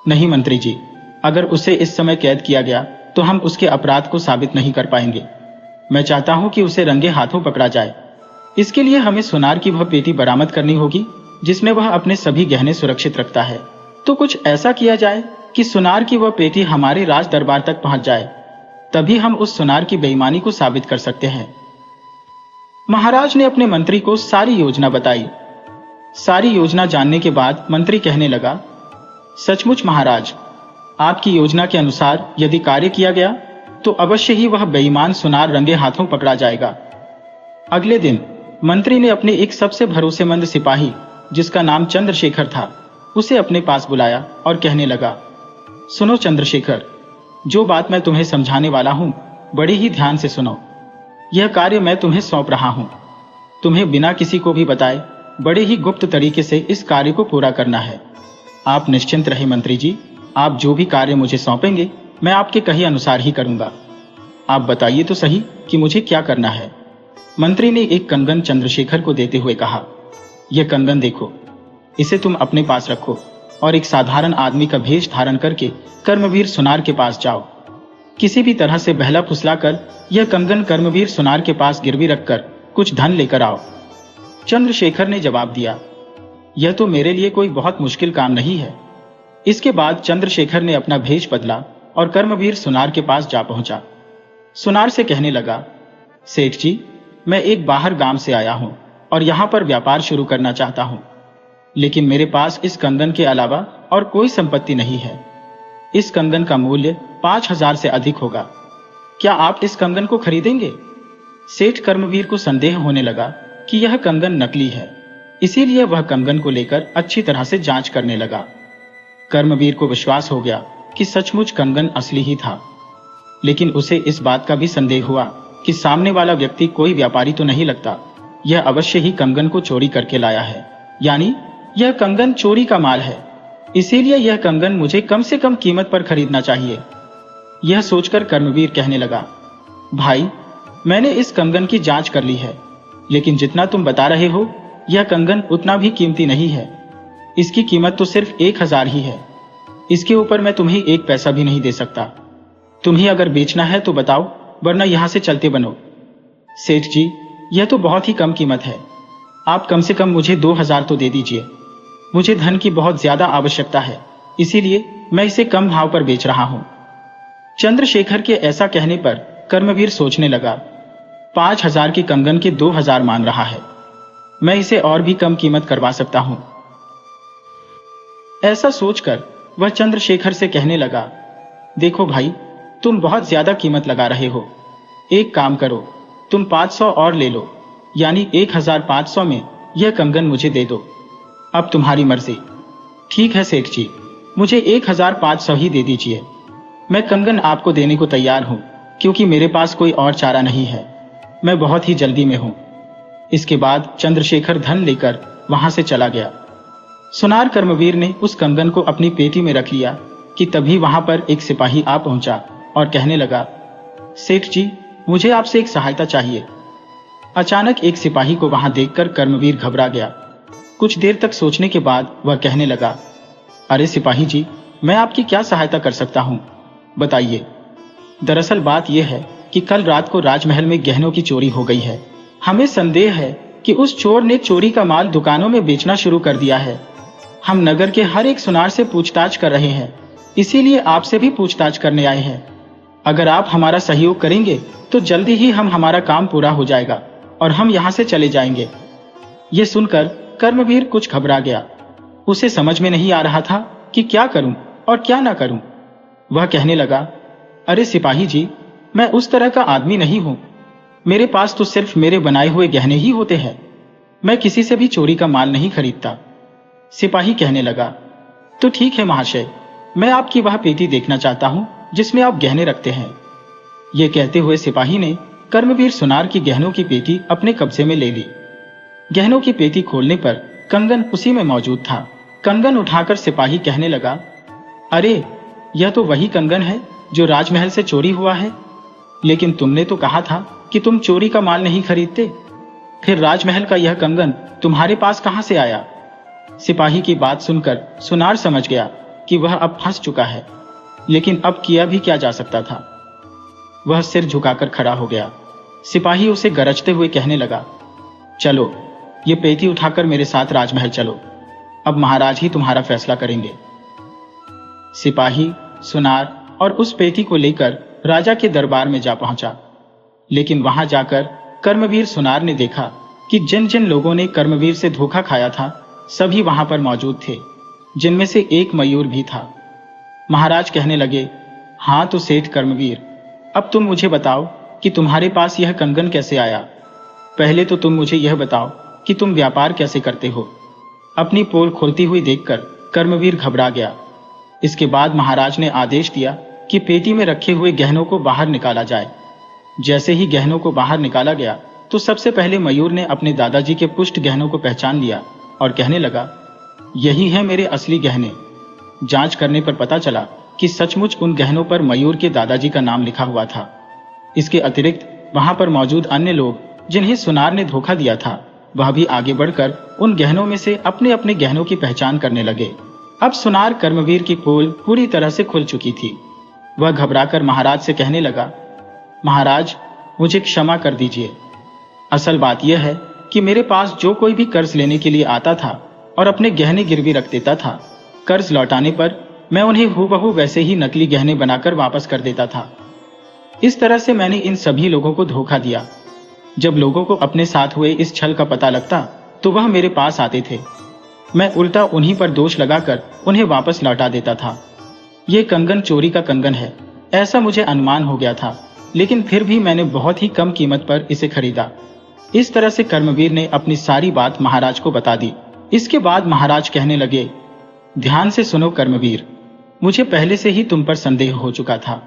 नहीं मंत्री जी, अगर उसे इस समय कैद किया गया तो हम उसके अपराध को साबित नहीं कर पाएंगे। मैं चाहता हूं कि उसे रंगे हाथों पकड़ा जाए। इसके लिए हमें सुनार की वह पेटी बरामद करनी होगी जिसमें वह अपने सभी गहने सुरक्षित रखता है। तो कुछ ऐसा किया जाए कि सुनार की वह पेटी हमारे राज दरबार तक पहुंच जाए, तभी हम उस सुनार की बेईमानी को साबित कर सकते हैं। महाराज ने अपने मंत्री को सारी योजना बताई। सारी योजना जानने के बाद मंत्री कहने लगा, सचमुच महाराज, आपकी योजना के अनुसार यदि कार्य किया गया तो अवश्य ही वह बेईमान सुनार रंगे हाथों पकड़ा जाएगा। अगले दिन मंत्री ने अपने एक सबसे भरोसेमंद सिपाही, जिसका नाम चंद्रशेखर था, उसे अपने पास बुलाया और कहने लगा, सुनो चंद्रशेखर, जो बात मैं तुम्हें समझाने वाला हूं बड़े ही ध्यान से सुनो। यह कार्य मैं तुम्हें सौंप रहा हूं। तुम्हें बिना किसी को भी बताए बड़े ही गुप्त तरीके से इस कार्य को पूरा करना है। आप निश्चिंत रहे मंत्री जी, आप जो भी कार्य मुझे सौंपेंगे मैं आपके कहे अनुसार ही करूंगा। आप बताइए तो सही कि मुझे क्या करना है। मंत्री ने एक कंगन चंद्रशेखर को देते हुए कहा, यह कंगन देखो, इसे तुम अपने पास रखो और एक साधारण आदमी का भेष धारण करके कर्मवीर सुनार के पास जाओ। किसी भी तरह से बहला फुसलाकर यह कंगन कर्मवीर सुनार के पास गिरवी रखकर कुछ धन लेकर आओ। चंद्रशेखर ने जवाब दिया, यह तो मेरे लिए कोई बहुत मुश्किल काम नहीं है। इसके बाद चंद्रशेखर ने अपना भेष बदला और कर्मवीर सुनार के पास जा पहुंचा। सुनार से कहने लगा, सेठ जी, मैं एक बाहर गांव से आया हूं और यहां पर व्यापार शुरू करना चाहता हूं, लेकिन मेरे पास इस कंगन के अलावा और कोई संपत्ति नहीं है। इस कंगन का मूल्य 5,000 से अधिक होगा। क्या आप इस कंगन को खरीदेंगे? सेठ कर्मवीर को संदेह होने लगा कि यह कंगन नकली है, इसीलिए वह कंगन को लेकर अच्छी तरह से जांच करने लगा। कर्मवीर को विश्वास हो गया कि सचमुच कंगन असली ही था, लेकिन उसे इस बात का भी संदेह हुआ कि सामने वाला व्यक्ति कोई व्यापारी तो नहीं लगता। यह अवश्य ही कंगन को चोरी करके लाया है, यानी यह कंगन चोरी का माल है, इसीलिए यह कंगन मुझे कम से कम कीमत पर खरीदना चाहिए। यह सोचकर कर्मवीर कहने लगा, भाई, मैंने इस कंगन की जांच कर ली है, लेकिन जितना तुम बता रहे हो यह कंगन उतना भी कीमती नहीं है। इसकी कीमत तो सिर्फ 1,000 ही है। इसके ऊपर मैं तुम्हें 1 पैसा भी नहीं दे सकता। तुम्हें अगर बेचना है तो बताओ, वरना यहां से चलते बनो। सेठ जी, यह तो बहुत ही कम कीमत है। आप कम से कम मुझे 2,000 तो दे दीजिए। मुझे धन की बहुत ज्यादा आवश्यकता है, इसीलिए मैं इसे कम भाव पर बेच रहा हूं। चंद्रशेखर के ऐसा कहने पर कर्मवीर सोचने लगा, 5,000 की कंगन के 2,000 मांग रहा है, मैं इसे और भी कम कीमत करवा सकता हूं। ऐसा सोचकर वह चंद्रशेखर से कहने लगा, देखो भाई, तुम बहुत ज्यादा कीमत लगा रहे हो। एक काम करो, तुम 500 और ले लो, यानी 1,500 में यह कंगन मुझे दे दो। अब तुम्हारी मर्जी। ठीक है सेठ जी, मुझे 1,500 ही दे दीजिए। मैं कंगन आपको देने को तैयार हूं, क्योंकि मेरे पास कोई और चारा नहीं है। मैं बहुत ही जल्दी में हूं। इसके बाद चंद्रशेखर धन लेकर वहां से चला गया। सुनार कर्मवीर ने उस कंगन को अपनी पेटी में रख लिया कि तभी वहां पर एक सिपाही आ पहुंचा और कहने लगा, सेठ जी, मुझे आपसे एक सहायता चाहिए। अचानक एक सिपाही को वहां देखकर कर्मवीर घबरा गया। कुछ देर तक सोचने के बाद वह कहने लगा, अरे सिपाही जी, मैं आपकी क्या सहायता कर सकता हूं, बताइए। दरअसल बात यह है कि कल रात को राजमहल में गहनों की चोरी हो गई है। हमें संदेह है कि उस चोर ने चोरी का माल दुकानों में बेचना शुरू कर दिया है। हम नगर के हर एक सुनार से पूछताछ कर रहे हैं, इसीलिए आपसे भी पूछताछ करने आए हैं। अगर आप हमारा सहयोग करेंगे तो जल्दी ही हमारा काम पूरा हो जाएगा और हम यहाँ से चले जाएंगे। ये सुनकर कर्मवीर कुछ घबरा गया। उसे समझ में नहीं आ रहा था कि क्या करूं और क्या ना करूं। वह कहने लगा, अरे सिपाही जी, मैं उस तरह का आदमी नहीं हूं। मेरे पास तो सिर्फ मेरे बनाए हुए गहने ही होते हैं। मैं किसी से भी चोरी का माल नहीं खरीदता। सिपाही कहने लगा, तो ठीक है महाशय, मैं आपकी वह पेटी देखना चाहता हूं जिसमें आप गहने रखते हैं। यह कहते हुए सिपाही ने कर्मवीर सुनार की गहनों की पेटी अपने कब्जे में ले ली। गहनों की पेटी खोलने पर कंगन उसी में मौजूद था। कंगन उठाकर सिपाही कहने लगा, अरे, यह तो वही कंगन है जो राजमहल से चोरी हुआ है। लेकिन तुमने तो कहा था कि तुम चोरी का माल नहीं खरीदते, फिर राजमहल का यह कंगन तुम्हारे पास कहां से आया? सिपाही की बात सुनकर सुनार समझ गया कि वह अब फंस चुका है, लेकिन अब किया भी क्या जा सकता था। वह सिर झुकाकर खड़ा हो गया। सिपाही उसे गरजते हुए कहने लगा, चलो, ये पेटी उठाकर मेरे साथ राजमहल चलो। अब महाराज ही तुम्हारा फैसला करेंगे। सिपाही, सुनार और उस पेटी को लेकर राजा के दरबार में जा पहुंचा। लेकिन वहां जाकर कर्मवीर सुनार ने देखा कि जिन जिन लोगों ने कर्मवीर से धोखा खाया था सभी वहां पर मौजूद थे, जिनमें से एक मयूर भी था। महाराज कहने लगे, हाँ तो सेठ कर्मवीर, अब तुम मुझे बताओ कि तुम्हारे पास यह कंगन कैसे आया। पहले तो तुम मुझे यह बताओ कि तुम व्यापार कैसे करते हो। अपनी पोल खोलती हुई देखकर कर्मवीर घबरा गया। इसके बाद महाराज ने आदेश दिया कि पेटी में रखे हुए गहनों को बाहर निकाला जाए। जैसे ही गहनों को बाहर निकाला गया तो सबसे पहले मयूर ने अपने दादाजी के पुष्ट गहनों को पहचान लिया और कहने लगा, यही है मेरे असली गहने। जांच करने पर पता चला कि सचमुच उन गहनों पर मयूर के दादाजी का नाम लिखा हुआ था। इसके अतिरिक्त वहां पर मौजूद अन्य लोग जिन्हें सुनार ने धोखा दिया था वह भी आगे बढ़कर उन गहनों में से अपने अपने गहनों की पहचान करने लगे। अब सुनार कर्मवीर की पोल पूरी तरह से खुल चुकी थी। वह घबराकर महाराज से कहने लगा, महाराज मुझे क्षमा कर दीजिए। असल बात यह है कि मेरे पास जो कोई भी कर्ज लेने के लिए आता था और अपने गहने गिरवी रख देता था, कर्ज लौटाने पर मैं उन्हें हूबहू वैसे ही नकली गहने बनाकर वापस कर देता था। इस तरह से मैंने इन सभी लोगों को धोखा दिया। जब लोगों को अपने साथ हुए इस छल का पता लगता तो वह मेरे पास आते थे। मैं उल्टा उन्हीं पर दोष लगाकर उन्हें वापस लौटा देता था। ये कंगन चोरी का कंगन है ऐसा मुझे अनुमान हो गया था, लेकिन फिर भी मैंने बहुत ही कम कीमत पर इसे खरीदा। इस तरह से कर्मवीर ने अपनी सारी बात महाराज को बता दी। इसके बाद महाराज कहने लगे, ध्यान से सुनो कर्मवीर, मुझे पहले से ही तुम पर संदेह हो चुका था,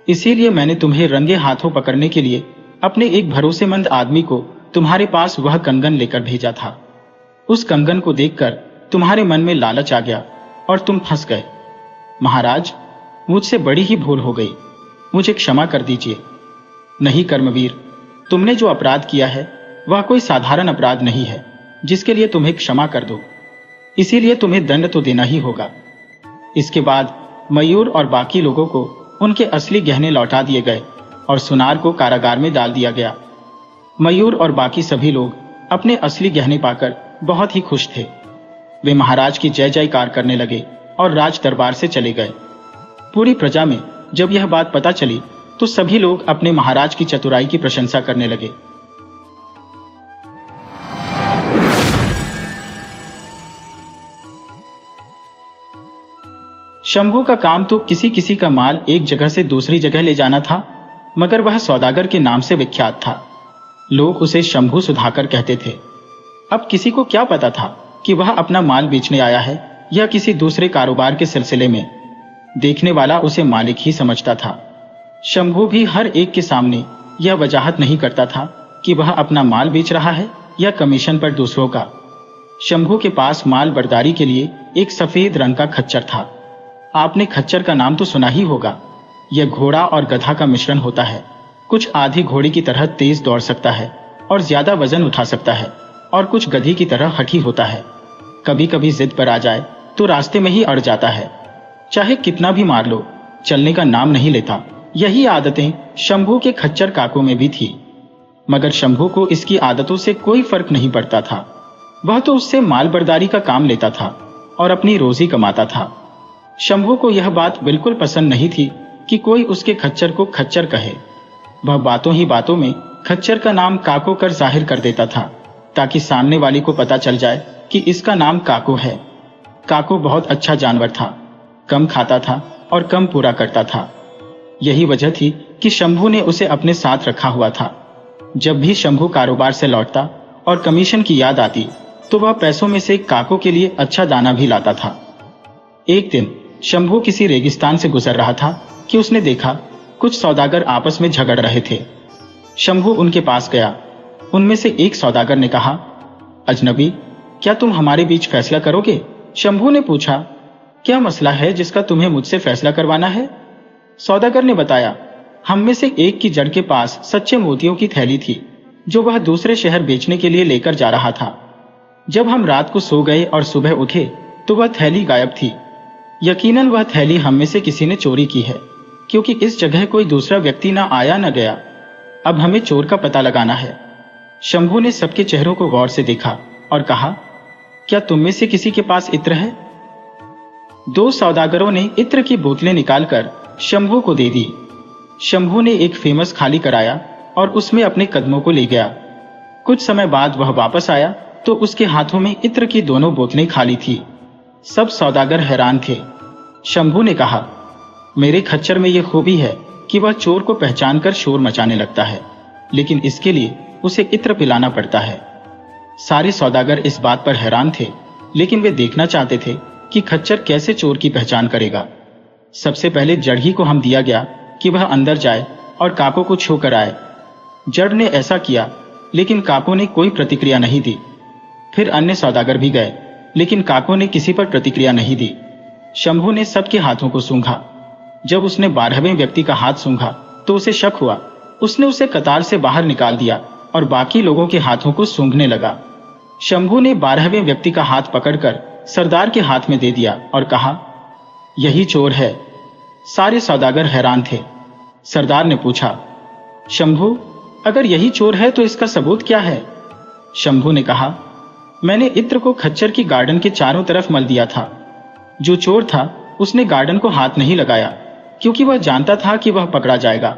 इसीलिए मैंने तुम्हें रंगे हाथों पकड़ने के लिए अपने एक भरोसेमंद आदमी को तुम्हारे पास वह कंगन लेकर भेजा था। उस कंगन को देखकर तुम्हारे मन में लालच आ गया और तुम फंस गए। महाराज, मुझसे बड़ी ही भूल हो गई, मुझे क्षमा कर दीजिए। नहीं कर्मवीर, तुमने जो अपराध किया है वह कोई साधारण अपराध नहीं है जिसके लिए तुम्हें क्षमा कर दो, इसीलिए तुम्हें दंड तो देना ही होगा। इसके बाद मयूर और बाकी लोगों को उनके असली गहने लौटा दिए गए और सुनार को कारागार में डाल दिया गया। मयूर और बाकी सभी लोग अपने असली गहने पाकर बहुत ही खुश थे। वे महाराज की जय जयकार करने लगे और राज दरबार से चले गए। पूरी प्रजा में जब यह बात पता चली तो सभी लोग अपने महाराज की चतुराई की प्रशंसा करने लगे। शंभू का काम तो किसी किसी का माल एक जगह से दूसरी जगह ले जाना था, मगर वह सौदागर के नाम से विख्यात था। लोग उसे शंभू सुधाकर कहते थे। अब किसी को क्या पता था कि वह अपना माल बेचने आया है या किसी दूसरे कारोबार के सिलसिले में। देखने वाला उसे मालिक ही समझता था। शंभू भी हर एक के सामने यह वजाहत नहीं करता था कि वह अपना माल बेच रहा है या कमीशन पर दूसरों का। शंभू के पास माल बर्दारी के लिए एक सफेद रंग का खच्चर था। आपने खच्चर का नाम तो सुना ही होगा। यह घोड़ा और गधा का मिश्रण होता है। कुछ आधी घोड़े की तरह तेज दौड़ सकता है और ज्यादा वजन उठा सकता है, और कुछ गधी की तरह हठी होता है। कभी कभी जिद पर आ जाए तो रास्ते में ही अड़ जाता है। चाहे कितना भी मार लो, चलने का नाम नहीं लेता। यही आदतें शंभू के खच्चर काकों में भी थी, मगर शंभू को इसकी आदतों से कोई फर्क नहीं पड़ता था। वह तो उससे माल बर्दारी का काम लेता था और अपनी रोजी कमाता था। शंभू को यह बात बिल्कुल पसंद नहीं थी कि कोई उसके खच्चर को खच्चर कहे। वह बातों ही बातों में खच्चर का नाम काको कर जाहिर कर देता था, ताकि सामने वाले को पता चल जाए कि इसका नाम काको है। काको बहुत अच्छा जानवर था, कम खाता था और कम पूरा करता था। यही वजह थी कि शंभू ने उसे अपने साथ रखा हुआ था। जब भी शंभू कारोबार से लौटता और कमीशन की याद आती तो वह पैसों में से काको के लिए अच्छा दाना भी लाता था। एक दिन शंभू किसी रेगिस्तान से गुजर रहा था कि उसने देखा कुछ सौदागर आपस में झगड़ रहे थे। शंभू उनके पास गया। उनमें से एक सौदागर ने कहा, अजनबी, क्या तुम हमारे बीच फैसला करोगे? शंभू ने पूछा, क्या मसला है जिसका तुम्हें मुझसे फैसला करवाना है? सौदागर ने बताया, हम में से एक की जड़ के पास सच्चे मोतियों की थैली थी जो वह दूसरे शहर बेचने के लिए लेकर जा रहा था। जब हम रात को सो गए और सुबह उठे तो वह थैली गायब थी। यकीनन वह थैली हम में से किसी ने चोरी की है, क्योंकि इस जगह कोई दूसरा व्यक्ति ना आया न गया। अब हमें चोर का पता लगाना है। शंभू ने सबके चेहरों को गौर से देखा और कहा, क्या तुम में से किसी के पास इत्र है? दो सौदागरों ने इत्र की बोतलें निकालकर शंभू को दे दी। शंभू ने एक फेमस खाली कराया और उसमें अपने कदमों को ले गया। कुछ समय बाद वह वापस आया तो उसके हाथों में इत्र की दोनों बोतलें खाली थी। सब सौदागर हैरान थे। शंभू ने कहा, मेरे खच्चर में यह खूबी है कि वह चोर को पहचानकर शोर मचाने लगता है, लेकिन इसके लिए उसे इत्र पिलाना पड़ता है। सारे सौदागर इस बात पर हैरान थे, लेकिन वे देखना चाहते थे कि खच्चर कैसे चोर की पहचान करेगा। सबसे पहले जड़ ही को हम दिया गया कि वह अंदर जाए और काको को छू कर आए। जड़ ने ऐसा किया, लेकिन काको ने कोई प्रतिक्रिया नहीं दी। फिर अन्य सौदागर भी गए, लेकिन काको ने किसी पर प्रतिक्रिया नहीं दी। शंभू ने सबके हाथों को सूंघा। जब उसने 12वें व्यक्ति का हाथ सूंघा तो उसे शक हुआ। उसने उसे कतार से बाहर निकाल दिया और बाकी लोगों के हाथों को सूंघने लगा। शंभू ने 12वें व्यक्ति का हाथ पकड़कर सरदार के हाथ में दे दिया और कहा, यही चोर है। सारे सौदागर हैरान थे। सरदार ने पूछा, शंभू, अगर यही चोर है तो इसका सबूत क्या है? शंभू ने कहा, मैंने इत्र को खच्चर की गार्डन के चारों तरफ मल दिया था। जो चोर था उसने गार्डन को हाथ नहीं लगाया, क्योंकि वह जानता था कि वह पकड़ा जाएगा,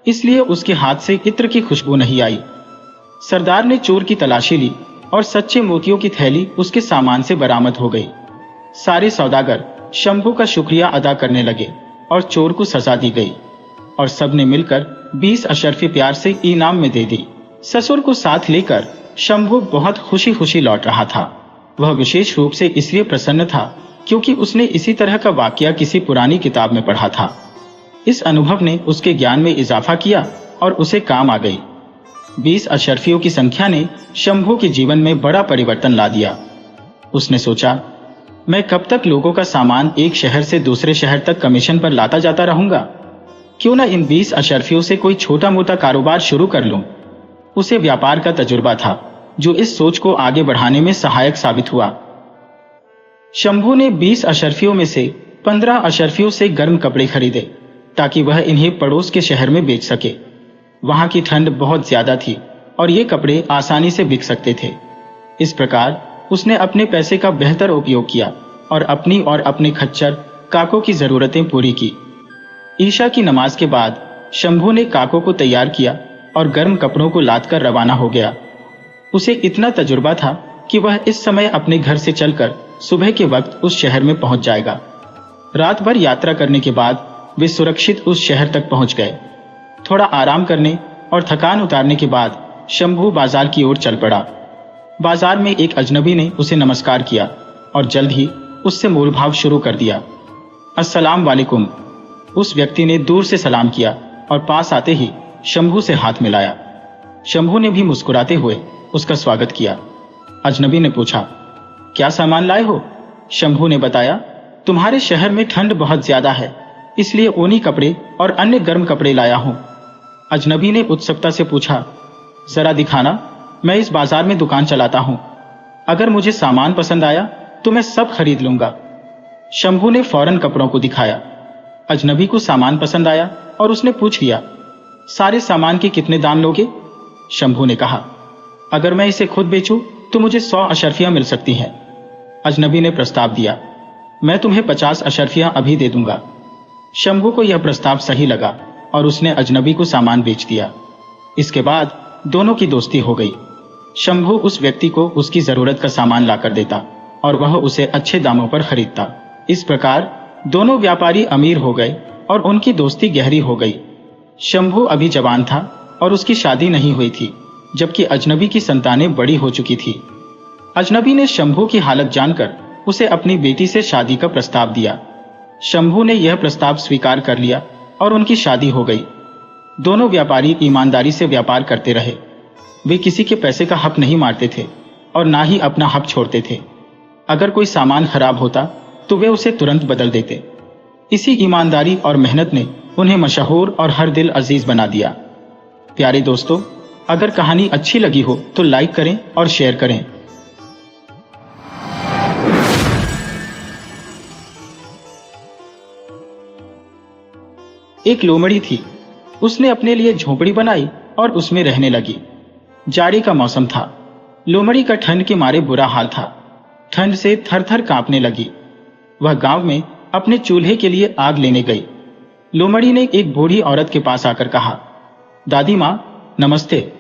इसलिए उसके हाथ से इत्र की खुशबू नहीं आई। सरदार ने चोर की तलाशी ली और सच्चे मोतियों की थैली उसके सामान से बरामद हो गई। सारे सौदागर शंभू का शुक्रिया अदा करने लगे और चोर को सजा दी गई और सबने मिलकर 20 अशर्फी प्यार से इनाम में दे दी। ससुर को साथ लेकर शंभू बहुत खुशी खुशी लौट रहा था। वह विशेष रूप से इसलिए प्रसन्न था क्योंकि उसने इसी तरह का वाकया किसी पुरानी किताब में पढ़ा था। इस अनुभव ने उसके ज्ञान में इजाफा किया और उसे काम आ गई। 20 अशर्फियों की संख्या ने शंभू के जीवन में बड़ा परिवर्तन ला दिया। उसने सोचा, मैं कब तक लोगों का सामान एक शहर से दूसरे शहर तक कमीशन पर लाता जाता रहूंगा? क्यों ना इन 20 अशर्फियों से कोई छोटा मोटा कारोबार शुरू कर लूं। उसे व्यापार का तजुर्बा था, जो इस सोच को आगे बढ़ाने में सहायक साबित हुआ। शंभू ने 20 अशर्फियों में से 15 अशर्फियों से गर्म कपड़े खरीदे ताकि वह इन्हें पड़ोस के शहर में बेच सके। वहां की ठंड बहुत ज्यादा थी और ये कपड़े आसानी से बिक सकते थे। इस प्रकार उसने अपने पैसे का बेहतर उपयोग किया और अपनी और अपने खच्चर काको की जरूरतें पूरी की। ईशा की नमाज के बाद शंभू ने काको को तैयार किया और गर्म कपड़ों को लादकर रवाना हो गया। उसे इतना तजुर्बा था कि वह इस समय अपने घर से चलकर सुबह के वक्त उस शहर में पहुंच जाएगा। रात भर यात्रा करने के बाद वे सुरक्षित उस शहर तक पहुंच गए। थोड़ा आराम करने और थकान उतारने के बाद शंभू बाजार की ओर चल पड़ा। बाजार में एक अजनबी ने उसे नमस्कार किया और जल्द ही उससे मोलभाव शुरू कर दिया। अस्सलाम वालेकुम। उस व्यक्ति ने दूर से सलाम किया और पास आते ही शंभू से हाथ मिलाया। शंभू ने भी मुस्कुराते हुए उसका स्वागत किया। अजनबी ने पूछा, क्या सामान लाए हो? शंभू ने बताया, तुम्हारे शहर में ठंड बहुत ज्यादा है, इसलिए ऊनी कपड़े और अन्य गर्म कपड़े लाया हूं। अजनबी ने उत्सुकता से पूछा, जरा दिखाना, मैं इस बाजार में दुकान चलाता हूं। अगर मुझे सामान पसंद आया तो मैं सब खरीद लूंगा। शंभू ने फौरन कपड़ों को दिखाया। अजनबी को सामान पसंद आया और उसने पूछ लिया, सारे सामान के कितने दाम लोगे? शंभू ने कहा, अगर मैं इसे खुद बेचूं तो मुझे 100 अशर्फियां मिल सकती हैं। अजनबी ने प्रस्ताव दिया, मैं तुम्हें 50 अशर्फियां अभी दे दूंगा। शंभू को यह प्रस्ताव सही लगा और उसने अजनबी को सामान बेच दिया। इसके बाद दोनों की दोस्ती हो गई। शंभू उस व्यक्ति को उसकी जरूरत का सामान लाकर देता और वह उसे अच्छे दामों पर खरीदता। इस प्रकार दोनों व्यापारी अमीर हो गए और उनकी दोस्ती गहरी हो गई। शंभू अभी जवान था और उसकी शादी नहीं हुई थी, जबकि अजनबी की संतानें बड़ी हो चुकी थी। अजनबी ने शंभू की हालत जानकर उसे अपनी बेटी से शादी का प्रस्ताव दिया। शंभू ने यह प्रस्ताव स्वीकार कर लिया और उनकी शादी हो गई। दोनों व्यापारी ईमानदारी से व्यापार करते रहे। वे किसी के पैसे का हक नहीं मारते थे और ना ही अपना हक छोड़ते थे। अगर कोई सामान खराब होता तो वे उसे तुरंत बदल देते। इसी ईमानदारी और मेहनत ने उन्हें मशहूर और हर दिल अजीज बना दिया। प्यारे दोस्तों, अगर कहानी अच्छी लगी हो तो लाइक करें और शेयर करें। एक लोमड़ी थी। उसने अपने लिए झोपड़ी बनाई और उसमें रहने लगी। जाड़े का मौसम था। लोमड़ी का ठंड के मारे बुरा हाल था। ठंड से थर थर कांपने लगी। वह गांव में अपने चूल्हे के लिए आग लेने गई। लोमड़ी ने एक बूढ़ी औरत के पास आकर कहा, दादी माँ नमस्ते,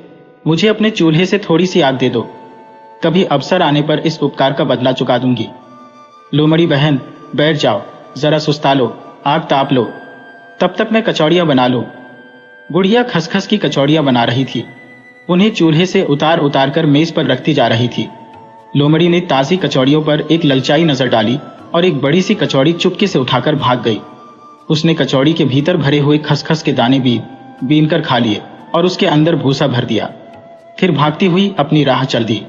मुझे अपने चूल्हे से थोड़ी सी आग दे दो, कभी अवसर आने पर इस उपकार का बदला चुका दूंगी। लोमड़ी बहन बैठ जाओ, जरा सुस्ता लो, आग ताप लो, तब तक मैं कचौड़ियां बना लूं। बुढ़िया खसखस की कचौड़ियां बना रही थी, उन्हें चूल्हे से उतार उतार कर मेज पर रखती जा रही थी। लोमड़ी ने ताजी कचौड़ियों पर एक ललचाई नजर डाली और एक बड़ी सी कचौड़ी चुपके से उठाकर भाग गई। उसने कचौड़ी के भीतर भरे हुए खसखस के दाने बीन कर खा लिए और उसके अंदर भूसा भर दिया। फिर भागती हुई अपनी राह चल दी।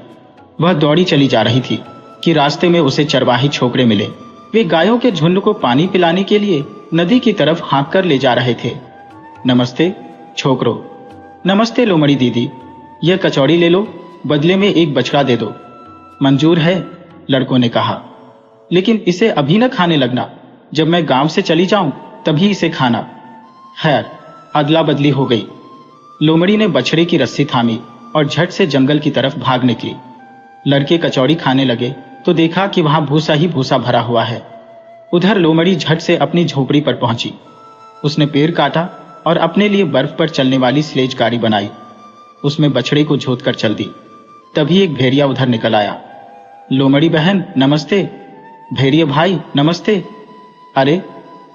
वह दौड़ी चली जा रही थी कि रास्ते में उसे चरवाही छोकरे मिले। वे गायों के झुंड को पानी पिलाने के लिए नदी की तरफ हाँक कर ले जा रहे थे। नमस्ते छोकरो। नमस्ते लोमड़ी दीदी, यह कचौड़ी ले लो, बदले में एक बछड़ा दे दो। मंजूर है, लड़कों ने कहा, लेकिन इसे अभी न खाने लगना, जब मैं गांव से चली जाऊं तभी इसे खाना। खैर, अदला बदली हो गई। लोमड़ी ने बछड़े की रस्सी थामी और झट से जंगल की तरफ भाग निकली। लड़के कचौड़ी खाने लगे तो देखा कि वहां भूसा ही भूसा भरा हुआ है। उधर लोमड़ी झट से अपनी झोपड़ी पर पहुंची। उसने पेड़ काटा और अपने लिए बर्फ पर चलने वाली स्लेज गाड़ी बनाई। उसमें बछड़े को जोत कर चल दी। तभी एक भेड़िया उधर निकल आया। लोमड़ी बहन नमस्ते। भेड़िया भाई नमस्ते। अरे,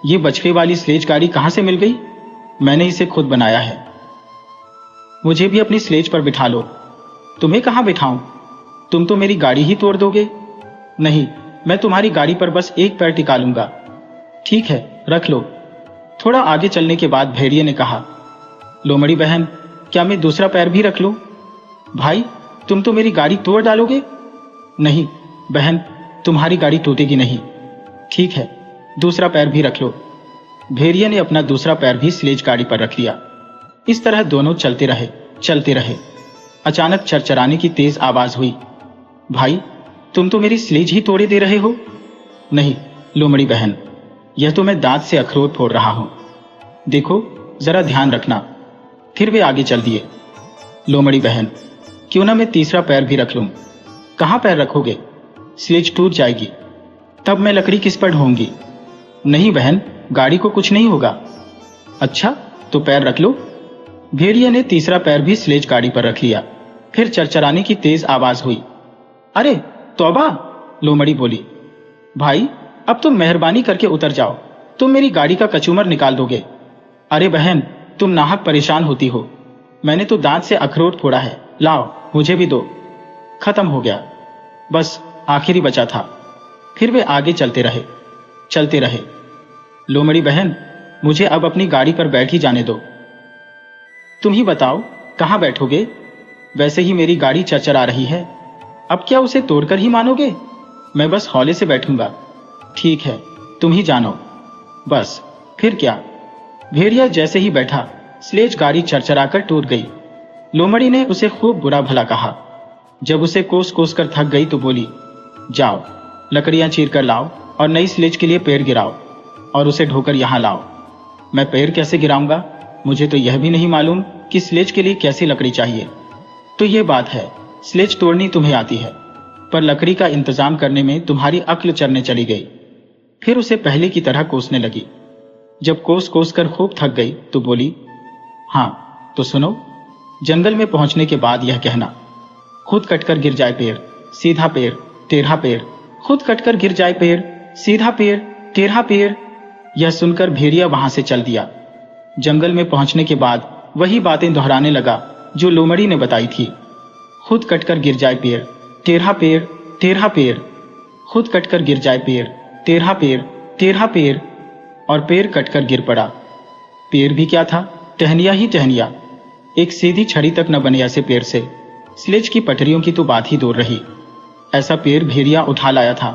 ये बछड़े वाली स्लेज गाड़ी कहां से मिल गई? मैंने इसे खुद बनाया है। मुझे भी अपनी स्लेज पर बिठा लो। तुम्हें कहां बिठाऊं? तुम तो मेरी गाड़ी ही तोड़ दोगे। नहीं, मैं तुम्हारी गाड़ी पर बस एक पैर टिका लूंगा। ठीक है, रख लो। थोड़ा आगे चलने के बाद भेड़िए ने कहा, लोमड़ी बहन, क्या मैं दूसरा पैर भी रख लूं? भाई, तुम तो मेरी गाड़ी तोड़ डालोगे। नहीं बहन, तुम्हारी गाड़ी टूटेगी नहीं। ठीक है, दूसरा पैर भी रख लो। भेड़िए ने अपना दूसरा पैर भी स्लेज गाड़ी पर रख लिया। इस तरह दोनों चलते रहे। अचानक चरचराने की तेज आवाज हुई। भाई, तुम तो मेरी स्लेज ही तोड़े दे रहे हो। नहीं लोमड़ी बहन, यह तो मैं दांत से अखरोट फोड़ रहा हूं। देखो, जरा ध्यान रखना। फिर वे आगे चल दिए। लोमड़ी बहन, क्यों ना मैं तीसरा पैर भी रख लूं? कहां पैर रखोगे? स्लेज टूट जाएगी, तब मैं लकड़ी किस पर ढोऊंगी? नहीं बहन, गाड़ी को कुछ नहीं होगा। अच्छा, तो पैर रख लो। भेड़िया ने तीसरा पैर भी स्लेज गाड़ी पर रख लिया। फिर चरचराने की तेज आवाज हुई। अरे तौबा, लोमड़ी बोली। भाई, अब तुम मेहरबानी करके उतर जाओ, तुम मेरी गाड़ी का कचूमर निकाल दोगे। अरे बहन, तुम नाहक परेशान होती हो। मैंने तो दांत से अखरोट फोड़ा है, लाओ मुझे भी दो। खत्म हो गया, बस आखिरी बचा था। फिर वे आगे चलते रहे। लोमड़ी बहन, मुझे अब अपनी गाड़ी पर बैठ ही जाने दो। तुम ही बताओ कहां बैठोगे? वैसे ही मेरी गाड़ी चरचरा रही है, अब क्या उसे तोड़कर ही मानोगे? मैं बस हौले से बैठूंगा। ठीक है, तुम ही जानो। बस, फिर क्या? भेड़िया जैसे ही बैठा, स्लेज गाड़ी चरचराकर टूट गई। लोमड़ी ने उसे खूब बुरा भला कहा। जब उसे कोस कोस कर थक गई तो बोली, जाओ लकड़ियां चीर कर लाओ और नई स्लेज के लिए पेड़ गिराओ और उसे ढोकर यहां लाओ। मैं पेड़ कैसे गिराऊंगा? मुझे तो यह भी नहीं मालूम कि स्लेज के लिए कैसी लकड़ी चाहिए। तो यह बात है, स्लेज तोड़नी तुम्हें आती है, पर लकड़ी का इंतजाम करने में तुम्हारी अक्ल चरने चली गई। फिर उसे पहले की तरह कोसने लगी। जब कोस कोस कर खूब थक गई तो बोली, हाँ तो सुनो। जंगल में पहुंचने के बाद यह कहना, खुद कटकर गिर जाए पेड़, सीधा पेड़, टेढ़ा पेड़, खुद कटकर गिर जाए पेड़, सीधा पेड़, टेढ़ा पेड़। यह सुनकर भेड़िया वहां से चल दिया। जंगल में पहुंचने के बाद वही बातें दोहराने लगा जो लोमड़ी ने बताई थी। खुद कटकर गिर जाए पेड़, टेढ़ा पेड़, टेढ़ा पेड़, खुद कटकर गिर जाए पेड़, टेढ़ा पेड़, टेढ़ा पेड़, और पेड़ कटकर गिर पड़ा। पेड़ भी क्या था, टहनिया ही टहनिया। एक सीधी छड़ी तक न बने ऐसे पेड़ से स्लेज की पटरियों की तो बात ही दूर रही। ऐसा पेड़ भेड़िया उठा लाया था।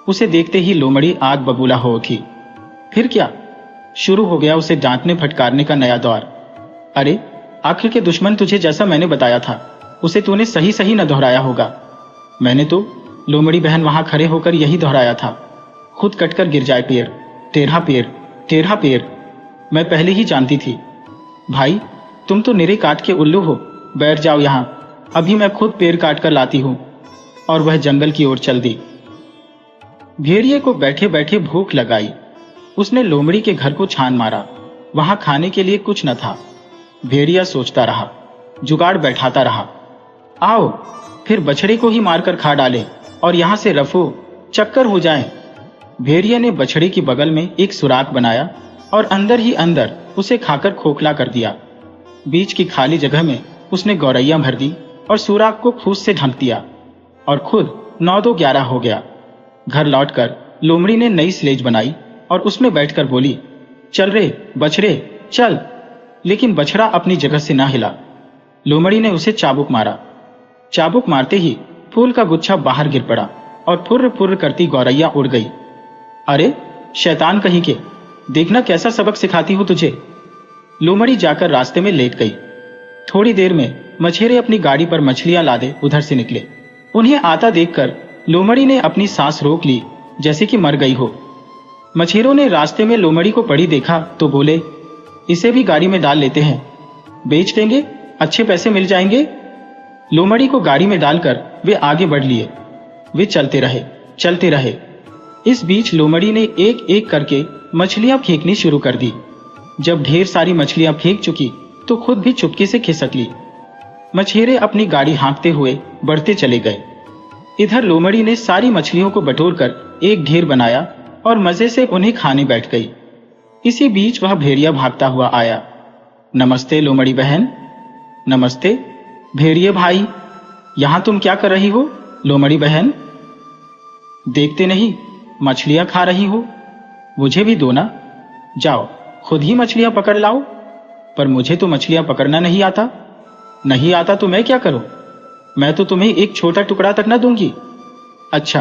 उसे देखते ही लोमड़ी आग बबूला हो उठी। फिर क्या, शुरू हो गया उसे डांटने फटकारने का नया दौर। अरे, आखिर के दुश्मन तुझे जैसा मैंने बताया था उसे तूने सही सही न दोहराया होगा। मैंने तो लोमड़ी बहन वहां खड़े होकर यही दोहराया था, खुद कटकर गिर जाए पेड़, टेढ़ा पेड़, टेढ़ा पेड़। मैं पहले ही जानती थी। भाई, तुम तो निरे काट के उल्लू हो। बैठ जाओ यहां, अभी मैं खुद पेड़ काट कर लाती हूं। और वह जंगल की ओर चल दी। भेड़िए को बैठे बैठे भूख लगाई। उसने लोमड़ी के घर को छान मारा, वहां खाने के लिए कुछ न था। भेड़िया सोचता रहा, जुगाड़ बैठाता रहा। आओ फिर बछड़े को ही मारकर खा डाले और यहां से रफू चक्कर हो जाए। भेड़िया ने बछड़े की बगल में एक सुराख बनाया और अंदर ही अंदर उसे खाकर खोखला कर दिया। बीच की खाली जगह में उसने गौरैया भर दी और सुराख को फूस से ढक दिया और खुद 9-2-11 हो गया। घर लौटकर लोमड़ी ने नई स्लेज बनाई और उसमें बैठकर बोली, चल रे बछड़े चल। लेकिन बछड़ा अपनी जगह से ना हिला। लोमड़ी ने उसे चाबुक मारा। चाबुक मारते ही फूल का गुच्छा बाहर गिर पड़ा और फुर्र फुर्र करती गौरैया उड़ गई। अरे शैतान कहीं के, देखना कैसा सबक सिखाती हूं तुझे। लोमड़ी जाकर रास्ते में लेट गई। थोड़ी देर में मछेरे अपनी गाड़ी पर मछलियां लादे उधर से निकले। उन्हें आता देखकर लोमड़ी ने अपनी सांस रोक ली, जैसे कि मर गई हो। मछेरों ने रास्ते में लोमड़ी को पड़ी देखा तो बोले, इसे भी गाड़ी में डाल लेते हैं, बेच देंगे, अच्छे पैसे मिल जाएंगे। लोमड़ी को गाड़ी में डालकर वे आगे बढ़ लिए। वे चलते रहे। इस बीच लोमड़ी ने एक एक करके मछलियां फेंकनी शुरू कर दी। जब ढेर सारी मछलियां फेंक चुकी तो खुद भी चुपके से खिसक ली। मछेरे अपनी गाड़ी हाँकते हुए बढ़ते चले गए। इधर लोमड़ी ने सारी मछलियों को बटोरकर एक ढेर बनाया और मजे से उन्हें खाने बैठ गई। इसी बीच वह भेड़िया भागता हुआ आया। नमस्ते लोमड़ी बहन। नमस्ते भेड़िए भाई, यहां तुम क्या कर रही हो? लोमड़ी बहन, देखते नहीं मछलियां खा रही हो, मुझे भी दो ना। जाओ खुद ही मछलियां पकड़ लाओ। पर मुझे तो मछलियां पकड़ना नहीं आता। नहीं आता तो मैं क्या करूं? मैं तो तुम्हें एक छोटा टुकड़ा तक ना दूंगी। अच्छा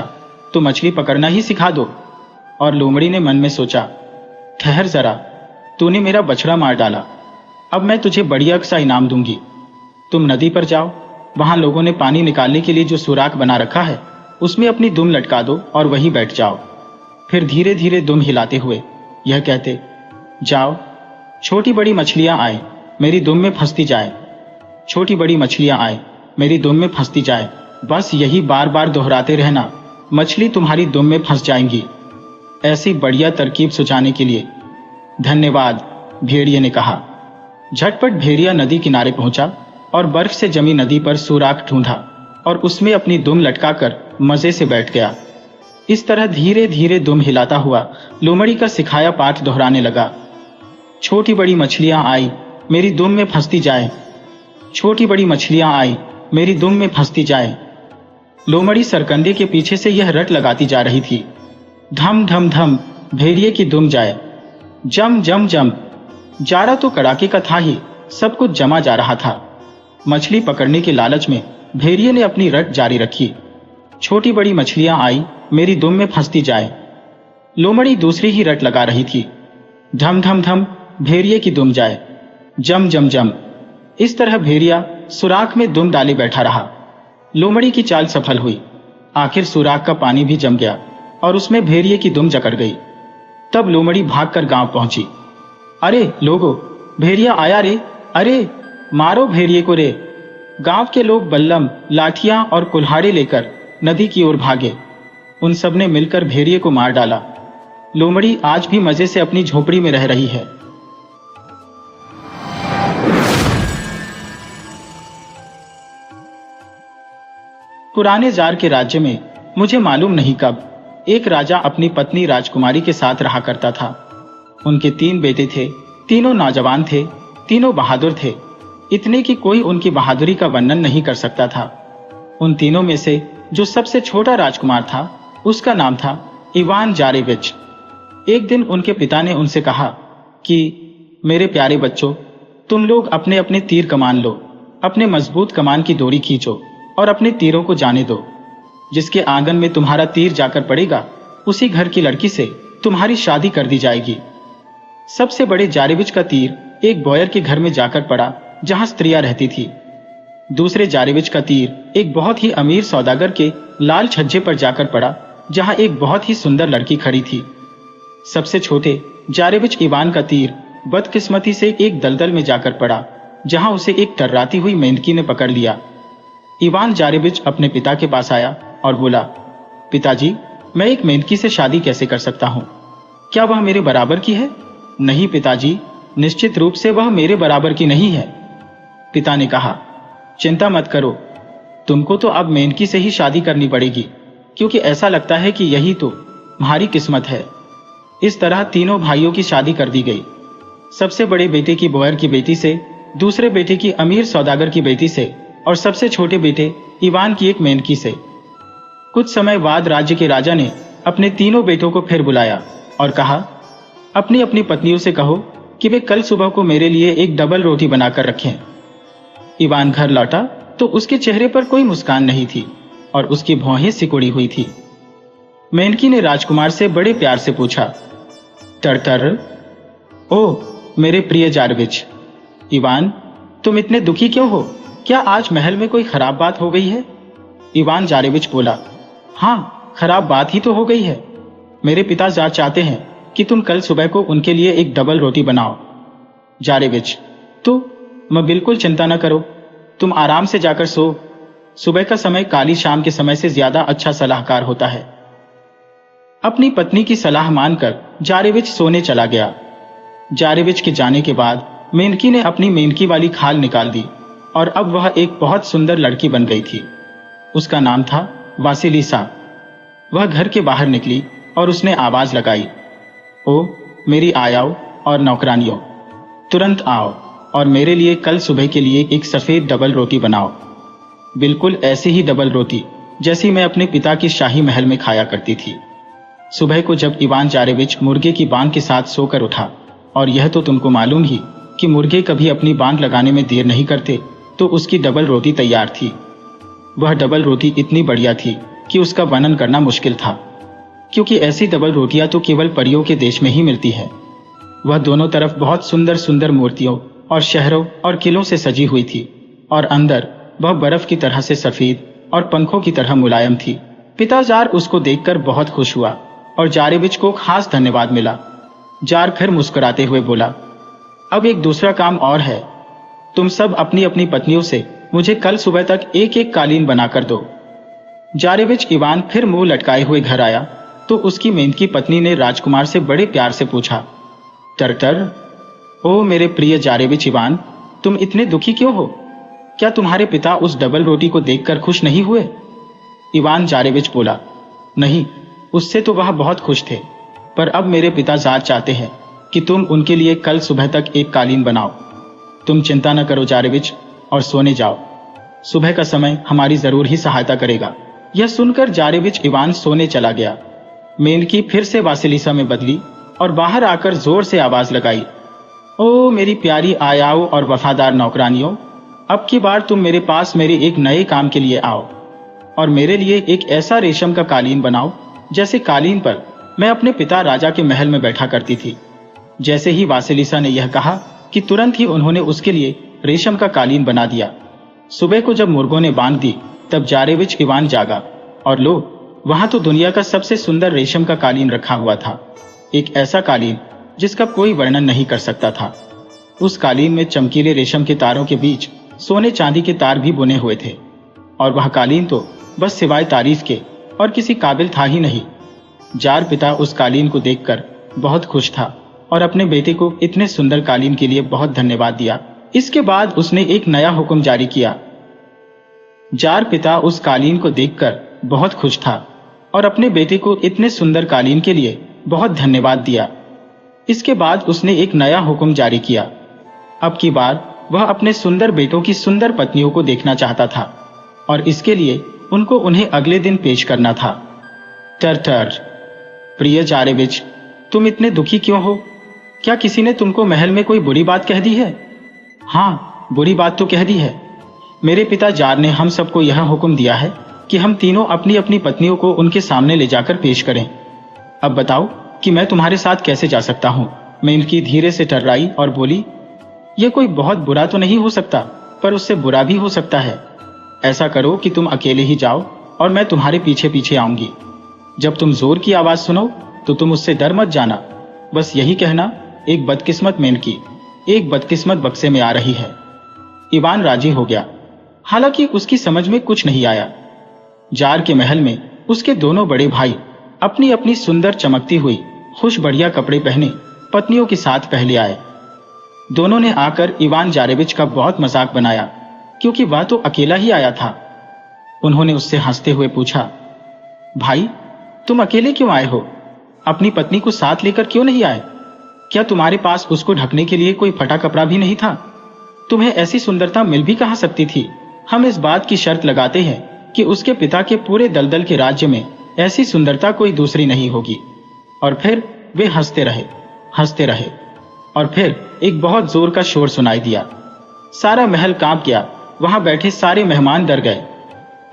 तो मछली पकड़ना ही सिखा दो। और लोमड़ी ने मन में सोचा, ठहर जरा, तूने मेरा बछड़ा मार डाला, अब मैं तुझे बढ़िया सा इनाम दूंगी। तुम नदी पर जाओ, वहां लोगों ने पानी निकालने के लिए जो सुराख बना रखा है उसमें अपनी दुम लटका दो और वहीं बैठ जाओ। फिर धीरे धीरे दुम हिलाते हुए यह कहते, जाओ छोटी बड़ी मछलियां आए मेरी दुम में फंसती जाए, छोटी बड़ी मछलियां आए मेरी दुम में फंसती जाए। बस यही बार बार दोहराते रहना, मछली तुम्हारी दुम में फंस जाएंगी। ऐसी बढ़िया तरकीब सुझाने के लिए धन्यवाद, भेड़िए ने कहा। झटपट भेड़िया नदी किनारे पहुंचा और बर्फ से जमी नदी पर सुराख ढूंढा और उसमें अपनी दुम लटकाकर मजे से बैठ गया। इस तरह धीरे धीरे दुम हिलाता हुआ लोमड़ी का सिखाया पाठ दोहराने लगा। छोटी बड़ी मछलियां आई मेरी दुम में फंसती जाए, छोटी बड़ी मछलियां आई मेरी दुम में फंसती जाए। लोमड़ी सरकंडे के पीछे से यह रट लगाती जा रही थी, धम धम धम भेड़िए की दुम जाए, जम जम जम। जाड़ा तो कड़ाके का था ही, सब कुछ जमा जा रहा था। मछली पकड़ने के लालच में भेड़िए ने अपनी रट जारी रखी, छोटी बड़ी मछलियां आई मेरी दुम में फंसती जाए। लोमड़ी दूसरी ही रट लगा रही थी, धम धम धम भेड़िए की दुम जाए, जम जम जम। इस तरह भेड़िया सुराख में दुम डाले बैठा रहा। लोमड़ी की चाल सफल हुई। आखिर सुराख का पानी भी जम गया और उसमें भेड़िए की दुम जकड़ गई। तब लोमड़ी भागकर गांव पहुंची। अरे लोगो, भेड़िया आया रे, अरे मारो भेड़िए को रे। गांव के लोग बल्लम, लाठियां और कुल्हाड़े लेकर नदी की ओर भागे। उन सब ने मिलकर भेड़िए को मार डाला। लोमड़ी आज भी मजे से अपनी झोपड़ी में रह रही है। पुराने जार के राज्य में मुझे मालूम नहीं कब एक राजा अपनी पत्नी राजकुमारी के साथ रहा करता था। उनके 3 बेटे थे, तीनों नौजवान थे, तीनों बहादुर थे, इतने कि कोई उनकी बहादुरी का वर्णन नहीं कर सकता था। उन तीनों में से जो सबसे छोटा राजकुमार था उसका नाम था इवान जारेविच। एक दिन उनके पिता ने उनसे कहा कि मेरे प्यारे बच्चों, तुम लोग अपने अपने तीर कमान लो, अपने मजबूत कमान की डोरी खींचो और अपने तीरों को जाने दो। जिसके आंगन में तुम्हारा तीर जाकर पड़ेगा उसी घर की लड़की से तुम्हारी शादी कर दी जाएगी। सबसे बड़े जारेविच का तीर एक बॉयर के घर में जाकर पड़ा जहां स्त्रियां रहती थी। दूसरे जारेविच का तीर एक बहुत ही अमीर सौदागर के लाल छज्जे पर जाकर पड़ा जहां एक बहुत ही सुंदर लड़की खड़ी थी। सबसे छोटे जारेविच इवान का तीर बदकिस्मती से एक दलदल में जाकर पड़ा जहां उसे एक टर्राती हुई मेंढकी ने पकड़ लिया। इवान जारेविच अपने पिता के पास आया और बोला, पिताजी, मैं एक मेनकी से शादी कैसे कर सकता हूँ? क्या वह मेरे बराबर की है? नहीं पिताजी, निश्चित रूप से वह मेरे बराबर की नहीं है। पिता ने कहा, चिंता मत करो, तुमको तो अब मेनकी से ही शादी करनी पड़ेगी, क्योंकि ऐसा लगता है कि यही तो तुम्हारी किस्मत है। इस तरह तीनों भाइयों की शादी कर दी गई। सबसे बड़े बेटे की बोअर की बेटी से, दूसरे बेटे की अमीर सौदागर की बेटी से और सबसे छोटे बेटे इवान की एक मेनकी से। कुछ समय बाद राज्य के राजा ने अपने तीनों बेटों को फिर बुलाया और कहा, अपनी अपनी पत्नियों से कहो कि वे कल सुबह को मेरे लिए एक डबल रोटी बनाकर रखें। इवान घर लौटा तो उसके चेहरे पर कोई मुस्कान नहीं थी और उसकी भौहें सिकुड़ी हुई थी। मेनकी ने राजकुमार से बड़े प्यार से पूछा, टर्टर, ओ मेरे प्रिय जारविच, इवान तुम इतने दुखी क्यों हो? क्या आज महल में कोई खराब बात हो गई है? इवान जारेविच बोला, हाँ, खराब बात ही तो हो गई है। मेरे पिता जार चाहते हैं कि तुम कल सुबह को उनके लिए एक डबल रोटी बनाओ। जारेविच, तो मैं बिल्कुल चिंता न करो, तुम आराम से जाकर सो। सुबह का समय काली शाम के समय से ज्यादा अच्छा सलाहकार होता है। अपनी पत्नी की सलाह मानकर जारेविच सोने चला गया। जारेविच के जाने के बाद मेनकी ने अपनी मेनकी वाली खाल निकाल दी और अब वह एक बहुत सुंदर लड़की बन गई थी। उसका नाम था वासिलिसा। वह घर के बाहर निकली और उसने आवाज लगाई, ओ मेरी आयाओ और नौकरानियों, तुरंत आओ और मेरे लिए कल सुबह के लिए एक सफेद डबल रोटी बनाओ। बिल्कुल ऐसी ही डबल रोटी जैसी मैं अपने पिता की शाही महल में खाया करती थी। सुबह को जब इवान जारेविच मुर्गे की बांग के साथ सोकर उठा, और यह तो तुमको मालूम ही कि मुर्गे कभी अपनी बांग लगाने में देर नहीं करते, तो उसकी डबल रोटी तैयार थी। वह डबल रोटी इतनी बढ़िया थी कि उसका वर्णन करना मुश्किल था, क्योंकि ऐसी डबल रोटियां तो केवल परियों के देश में ही मिलती है। वह दोनों तरफ बहुत सुंदर सुंदर मूर्तियों और शहरों और किलों से सजी हुई थी, और अंदर वह बर्फ की तरह से सफेद और पंखों की तरह मुलायम थी। पिता जार उसको देखकर बहुत खुश हुआ और जारेविच को खास धन्यवाद मिला। जार फिर मुस्कुराते हुए बोला, अब एक दूसरा काम और है, तुम सब अपनी अपनी पत्नियों से मुझे कल सुबह तक एक एक कालीन बनाकर दो। जारेविच इवान फिर मुंह लटकाए हुए घर आया तो उसकी मेनकी पत्नी ने राजकुमार से बड़े प्यार से पूछा, टर्टर, ओ मेरे प्रिय जारेविच इवान, तुम इतने दुखी क्यों हो? क्या तुम्हारे पिता उस डबल रोटी को देखकर खुश नहीं हुए? इवान जारेविच बोला, नहीं, उससे तो वह बहुत खुश थे, पर अब मेरे पिता जार चाहते हैं कि तुम उनके लिए कल सुबह तक एक कालीन बनाओ। तुम चिंता न करो जारेविच, और सोने जाओ। सुबह का समय हमारी जरूर ही सहायता करेगा। यह सुनकर जारेविच इवान सोने चला गया। मेनकी फिर से वासिलिसा में बदली और बाहर आकर जोर से आवाज लगाई, ओ मेरी प्यारी आयाओ और वफादार नौकरानियों, अब की बार तुम मेरे पास मेरे एक नए काम के लिए आओ और मेरे लिए एक ऐसा रेशम का कालीन बनाओ जैसे कालीन पर मैं अपने पिता राजा के महल में बैठा करती थी। जैसे ही वासिलिसा ने यह कहा कि तुरंत ही उन्होंने उसके लिए रेशम का कालीन बना दिया। सुबह को जब मुर्गों ने बांध दी तब जारेविच इवान जागा और लो, वहां तो दुनिया का सबसे सुंदर रेशम का कालीन रखा हुआ था। एक ऐसा कालीन जिसका कोई वर्णन नहीं कर सकता था। उस कालीन में चमकीले रेशम के तारों के बीच सोने चांदी के तार भी बुने हुए थे, और वह कालीन तो बस सिवाय तारीफ के और किसी काबिल था ही नहीं। जार पिता उस कालीन को देखकर बहुत खुश था और अपने बेटे को इतने सुंदर कालीन के लिए बहुत धन्यवाद दिया। इसके बाद उसने एक नया हुक्म जारी किया। जार पिता उस कालीन को देखकर बहुत खुश था और अपने बेटे को इतने सुंदर कालीन के लिए बहुत धन्यवाद दिया। इसके बाद उसने एक नया हुक्म जारी किया। अब की बार वह अपने सुंदर बेटों की सुंदर पत्नियों को देखना चाहता था और इसके लिए उनको उन्हें अगले दिन पेश करना था। टर्टर, प्रिय जारेविच, तुम इतने दुखी क्यों हो? क्या किसी ने तुमको महल में कोई बुरी बात कह दी है? हाँ, बुरी बात तो कह दी है। मेरे पिता जार ने हम सबको यह हुक्म दिया है कि हम तीनों अपनी अपनी पत्नियों को उनके सामने ले जाकर पेश करें। अब बताओ कि मैं तुम्हारे साथ कैसे जा सकता हूँ? मेनकी धीरे से टर्राई और बोली, यह कोई बहुत बुरा तो नहीं हो सकता, पर उससे बुरा भी हो सकता है। ऐसा करो कि तुम अकेले ही जाओ और मैं तुम्हारे पीछे पीछे आऊंगी। जब तुम जोर की आवाज सुनो तो तुम उससे डर मत जाना। बस यही कहना, एक बदकिस्मत मेनकी एक बदकिस्मत बक्से में आ रही है। इवान राजी हो गया, हालांकि उसकी समझ में कुछ नहीं आया। जार के महल में उसके दोनों बड़े भाई अपनी अपनी सुंदर चमकती हुई खुश बढ़िया कपड़े पहने पत्नियों के साथ पहले आए। दोनों ने आकर इवान जारेविच का बहुत मजाक बनाया, क्योंकि वह तो अकेला ही आया था। उन्होंने उससे हंसते हुए पूछा, भाई तुम अकेले क्यों आए हो? अपनी पत्नी को साथ लेकर क्यों नहीं आए? क्या तुम्हारे पास उसको ढकने के लिए कोई फटा कपड़ा भी नहीं था? तुम्हें ऐसी सुंदरता मिल भी कहां सकती थी? हम इस बात की शर्त लगाते हैं कि उसके पिता के पूरे दलदल के राज्य में ऐसी सुंदरता कोई दूसरी नहीं होगी। और फिर वे हंसते रहे और फिर एक बहुत जोर का शोर सुनाई दिया। सारा महल कांप गया। वहां बैठे सारे मेहमान डर गए।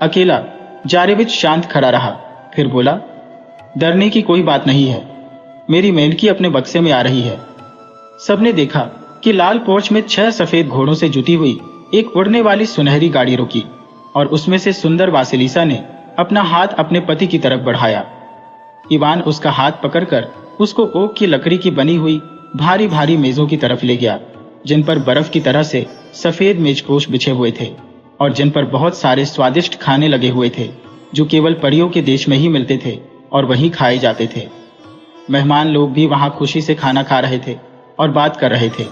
अकेला जारेविच शांत खड़ा रहा, फिर बोला, डरने की कोई बात नहीं है, मेरी मेंढकी अपने बक्से में आ रही है। सबने देखा कि लाल पोर्च में 6 सफेद घोड़ों से जुटी हुई एक उड़ने वाली सुनहरी गाड़ी रुकी और उसमें से सुंदर वासिलिसा ने अपना हाथ अपने पति की तरफ बढ़ाया। इवान उसका हाथ पकड़कर उसको ओक की लकड़ी की बनी हुई भारी भारी मेजों की तरफ ले गया, जिन पर बर्फ की तरह से सफेद मेजपोश बिछे हुए थे और जिन पर बहुत सारे स्वादिष्ट खाने लगे हुए थे, जो केवल परियों के देश में ही मिलते थे और वहीं खाए जाते थे। मेहमान लोग भी वहां खुशी से खाना खा रहे थे और बात कर रहे थे।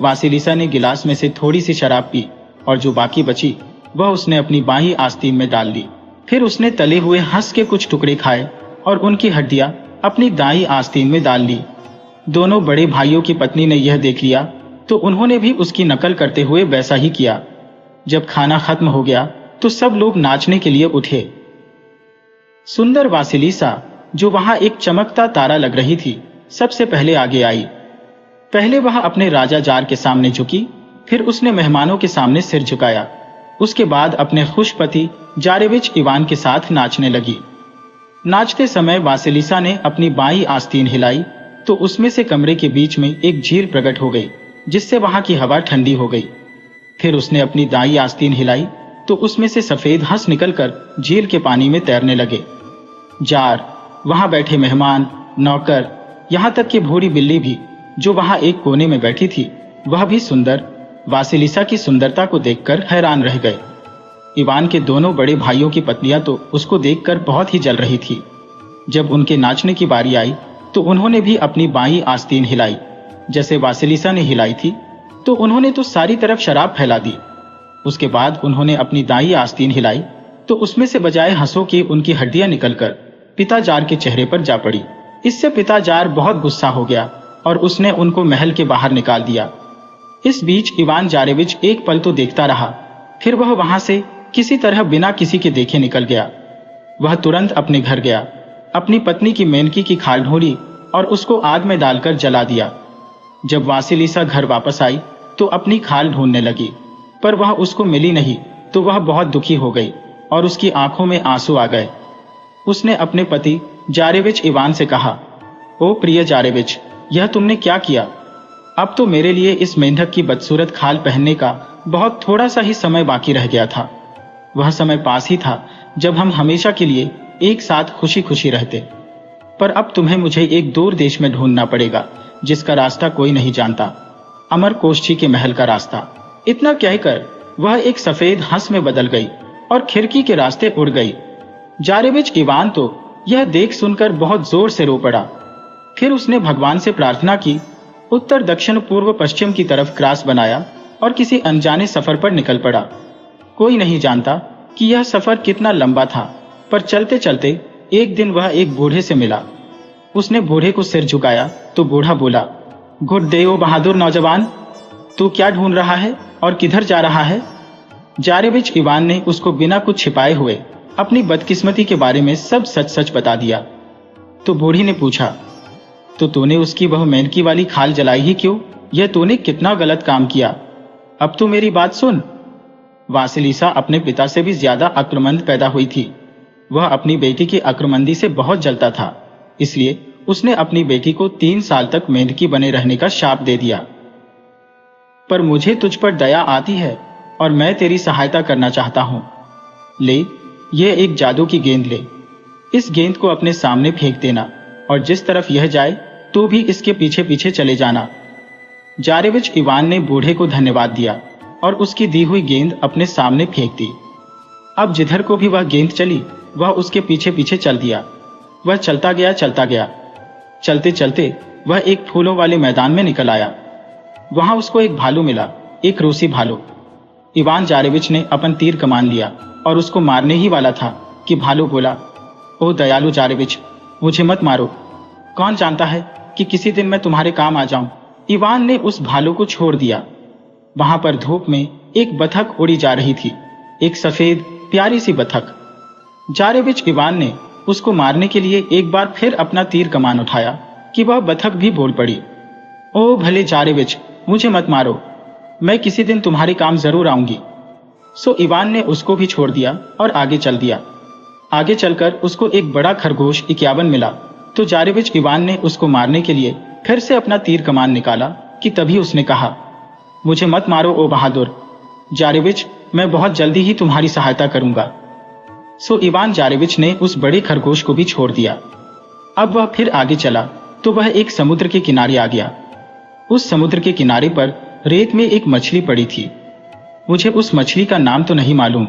वासिलिसा ने गिलास में से थोड़ी सी शराब पी और जो बाकी बची वह उसने अपनी बाहीं आस्तीन में डाल ली। फिर उसने तले हुए हंस के कुछ टुकड़े खाए और उनकी हड्डियां अपनी दाईं आस्तीन में डाल ली। दोनों बड़े भाइयों की पत्नी ने यह देख लिया तो उन्होंने भी उसकी नकल करते हुए वैसा ही किया। जब खाना खत्म हो गया तो सब लोग नाचने के लिए उठे। सुंदर वासिलिसा, जो वहां एक चमकता तारा लग रही थी, सबसे पहले आगे आई। पहले वह अपने राजा जार के सामने झुकी, फिर उसने मेहमानों के सामने सिर झुकाया। उसके बाद अपने खुश पति जारेविच इवान के साथ नाचने लगी। नाचते समय वासिलिसा ने अपनी बाईं आस्तीन हिलाई तो उसमें से कमरे के बीच में एक झील प्रकट हो गई, जिससे वहां की हवा ठंडी हो गई। फिर उसने अपनी दाईं आस्तीन हिलाई तो उसमें से सफेद हंस निकलकर झील के पानी में तैरने लगे। जार, वहां बैठे मेहमान, नौकर, यहां तक कि भूरी बिल्ली भी, जो वहां एक कोने में बैठी थी, वह भी सुंदर वासिलिसा की सुंदरता को देखकर हैरान रह गए। इवान के दोनों बड़े भाइयों की पत्नियां तो उसको देखकर बहुत ही जल रही थी। जब उनके नाचने की बारी आई तो उन्होंने भी अपनी बाईं आस्तीन हिलाई, जैसे वासिलिसा ने हिलाई थी, तो उन्होंने तो सारी तरफ शराब फैला दी। उसके बाद उन्होंने अपनी दाईं आस्तीन हिलाई तो उसमें से बजाय हंसों की उनकी हड्डियां निकलकर पिता जार के चेहरे पर जा पड़ी। इससे पिता जार बहुत गुस्सा हो गया और उसने उनको महल के बाहर निकाल दिया। इस बीच इवान जारेविच एक पल तो देखता रहा, फिर वह वहां से किसी तरह बिना किसी के देखे निकल गया। वह तुरंत अपने घर गया, अपनी पत्नी की मेनकी की खाल ढूंढी और उसको आग में डालकर जला दिया। जब वासिलिसा घर वापस आई तो अपनी खाल ढूंढने लगी, पर वह उसको मिली नहीं तो वह बहुत दुखी हो गई और उसकी आंखों में आंसू आ गए। उसने अपने पति जारेविच इवान से कहा, ओ प्रिय जारेविच, यह तुमने क्या किया? अब तो मेरे लिए इस मेंढक की बदसूरत खाल पहनने का बहुत थोड़ा सा ही समय बाकी रह गया था। वह समय पास ही था जब हम हमेशा के लिए एक साथ खुशी खुशी रहते, पर अब तुम्हें मुझे एक दूर देश में ढूंढना पड़ेगा जिसका रास्ता कोई नहीं जानता, अमर कोष्ठी के महल का रास्ता। इतना कहकर वह एक सफेद हंस में बदल गई और खिड़की के रास्ते उड़ गई। जारेविच इवान तो यह देख सुनकर बहुत जोर से रो पड़ा। फिर उसने भगवान से प्रार्थना की, उत्तर दक्षिण पूर्व पश्चिम की तरफ क्रॉस बनाया और किसी अनजाने सफर पर निकल पड़ा। कोई नहीं जानता कि यह सफर कितना लंबा था, पर चलते चलते एक दिन वह एक बूढ़े से मिला। उसने बूढ़े को सिर झुकाया तो बूढ़ा बोला, गुड डे ओ बहादुर नौजवान, तू क्या ढूंढ रहा है और किधर जा रहा है? जारेविच इवान ने उसको बिना कुछ छिपाए हुए अपनी बदकिस्मती के बारे में सब सच सच बता दिया। तो बूढ़ी ने पूछा, तो तूने उसकी वह मेनकी वाली खाल जलाई ही क्यों? यह तूने कितना गलत काम किया। अब तू मेरी बात सुन। वासिलिसा अपने पिता से भी ज्यादा अक्लमंद पैदा हुई थी। वह अपनी बेटी की अक्लमंदी से बहुत जलता था, इसलिए उसने अपनी बेटी को 3 साल तक मेंढकी बने रहने का शाप दे दिया। पर मुझे तुझ पर दया आती है और मैं तेरी सहायता करना चाहता हूं। ले, ये एक जादू की गेंद ले। इस गेंद को अपने सामने फेंक देना और जिस तरफ यह जाए तू भी इसके पीछे पीछे चले जाना। जारेविच इवान ने बूढ़े को धन्यवाद दिया और उसकी दी हुई गेंद अपने सामने फेंक दी। अब जिधर को भी वह गेंद चली वह उसके पीछे पीछे चल दिया। वह चलता गया। चलते चलते वह एक फूलों वाले मैदान में निकल आया। वहां उसको एक भालू मिला, एक रूसी भालू। इवान जारेविच ने अपन तीर कमान लिया और उसको मारने ही वाला था कि भालू बोला, ओ दयालु जारेविच, मुझे मत मारो। कौन जानता है कि किसी दिन मैं तुम्हारे काम आ जाऊं। इवान ने उस भालू को छोड़ दिया। वहां पर धूप में एक बतख उड़ी जा रही थी, एक सफेद प्यारी सी बतख। जारेविच इवान ने उसको मारने के लिए एक बार फिर अपना तीर कमान उठाया कि वह बतख भी बोल पड़ी, ओ भले जारेविच, मुझे मत मारो, मैं किसी दिन तुम्हारे काम जरूर आऊंगी। सो इवान ने उसको भी छोड़ दिया और आगे चल दिया। आगे चलकर उसको एक बड़ा खरगोश 51 मिला, तो जारेविच इवान ने उसको मारने के लिए फिर से अपना तीर कमान निकाला कि तभी उसने कहा, मुझे मत मारो ओ बहादुर जारेविच, मैं बहुत जल्दी ही तुम्हारी सहायता करूंगा। सो इवान जारेविच ने उस बड़े खरगोश को भी छोड़ दिया। अब वह फिर आगे चला तो वह एक समुद्र के किनारे आ गया। उस समुद्र के किनारे पर रेत में एक मछली पड़ी थी। मुझे उस मछली का नाम तो नहीं मालूम,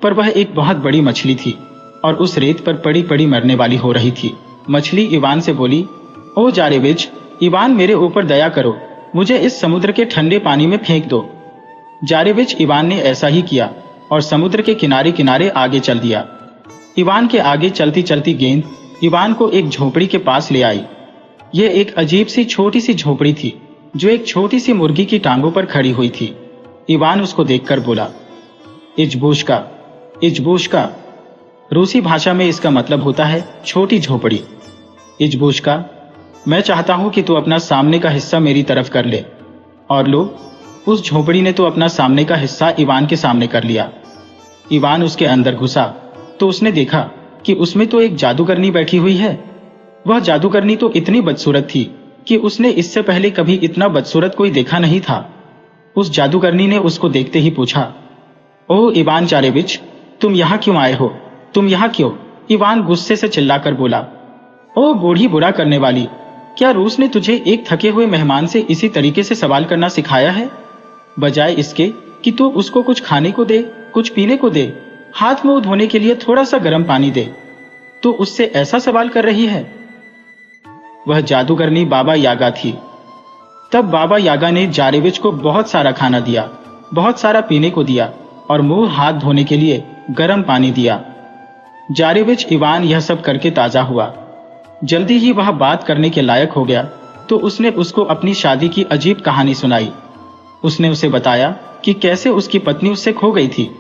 पर वह एक बहुत बड़ी मछली थी और उस रेत पर पड़ी पड़ी मरने वाली हो रही थी। मछली इवान से बोली, ओ जारेविच, इवान मेरे ऊपर दया करो, मुझे इस समुद्र के ठंडे पानी में फेंक दो। जारेविच इवान ने ऐसा ही किया और समुद्र के किनारे किनारे आगे चल दिया। इवान के आगे चलती चलती गेंद इवान को एक झोपड़ी के पास ले आई। यह एक अजीब सी छोटी सी झोपड़ी थी जो एक छोटी सी मुर्गी की टांगों पर खड़ी हुई थी। इवान उसको देखकर बोला, इजबूशका। इजबूशका रूसी भाषा में इसका मतलब होता है छोटी झोपड़ी। इजबूशका, मैं चाहता हूं कि तू अपना सामने का हिस्सा मेरी तरफ कर ले। और लो, उस झोपड़ी ने तो अपना सामने का हिस्सा इवान के सामने कर लिया। इवान उसके अंदर घुसा तो उसने देखा कि उसमें तो एक जादूगरनी बैठी हुई है। वह जादूगरनी तो इतनी बदसूरत थी कि उसने इससे पहले कभी इतना बदसूरत कोई देखा नहीं था। उस जादूगरनी ने उसको देखते ही पूछा, ओ इवान जारेविच, तुम यहाँ क्यों आए हो? तुम यहाँ क्यों? इवान गुस्से से चिल्लाकर बोला, ओ बूढ़ी बुरा करने वाली, क्या रूस ने तुझे एक थके हुए मेहमान से इसी तरीके से सवाल करना सिखाया है? बजाय इसके कि तू उसको कुछ खाने को दे, कुछ पीने को दे, हाथ मुंह धोने के लिए थोड़ा सा गर्म पानी दे, तो उससे ऐसा सवाल कर रही है। वह जादूगरनी बाबा यागा थी। तब बाबा यागा ने जारेविच को बहुत सारा खाना दिया, बहुत सारा पीने को दिया और मुंह हाथ धोने के लिए गर्म पानी दिया। जारेविच इवान यह सब करके ताजा हुआ। जल्दी ही वह बात करने के लायक हो गया, तो उसने उसको अपनी शादी की अजीब कहानी सुनाई। उसने उसे बताया कि कैसे उसकी पत्नी उससे खो गई थी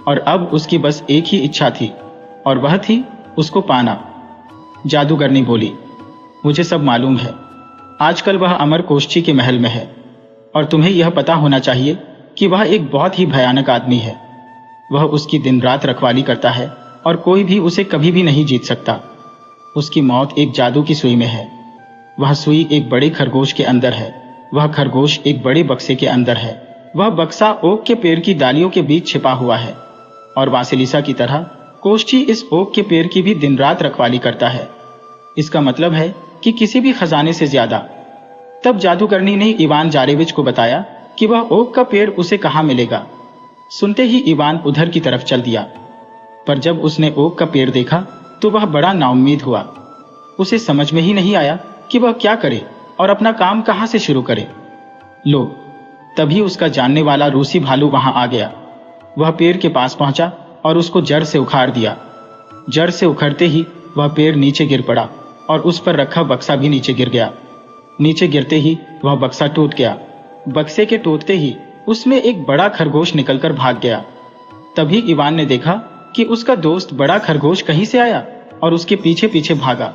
और अब उसकी बस एक ही इच्छा थी और वह थी उसको पाना। जादूगरनी बोली, मुझे सब मालूम है। आजकल वह अमर कोष्ठी के महल में है और तुम्हें यह पता होना चाहिए कि वह एक बहुत ही भयानक आदमी है। वह उसकी दिन रात रखवाली करता है और कोई भी उसे कभी भी नहीं जीत सकता। उसकी मौत एक जादू की सुई में है। वह सुई एक बड़े खरगोश के अंदर है। वह खरगोश एक बड़े बक्से के अंदर है। वह बक्सा ओक के पेड़ की डालियों के बीच छिपा हुआ है और वासिलिसा की तरह कोष्ठी इस ओक के पेड़ की भी दिन रात रखवाली करता है। इसका मतलब है कि किसी भी खजाने से ज्यादा। तब जादूगरनी ने इवान जारेविच को बताया कि वह ओक का पेड़ उसे कहाँ मिलेगा। सुनते ही इवान उधर की तरफ चल दिया, पर जब उसने ओक का पेड़ देखा तो वह बड़ा नाउम्मीद हुआ। उसे समझ में ही नहीं आया कि वह क्या करे और अपना काम कहां से शुरू करे। लो, तभी उसका जानने वाला रूसी भालू वहां आ गया। वह पेड़ के पास पहुंचा और उसको जड़ से उखाड़ दिया। जड़ से उखड़ते ही वह पेड़ नीचे गिर पड़ा और उस पर रखा बक्सा भी नीचे गिर गया। नीचे गिरते ही वह बक्सा टूट गया। बक्से के टूटते ही उसमें एक बड़ा खरगोश निकलकर भाग गया। तभी इवान ने देखा कि उसका दोस्त बड़ा खरगोश कहीं से आया और उसके पीछे पीछे भागा।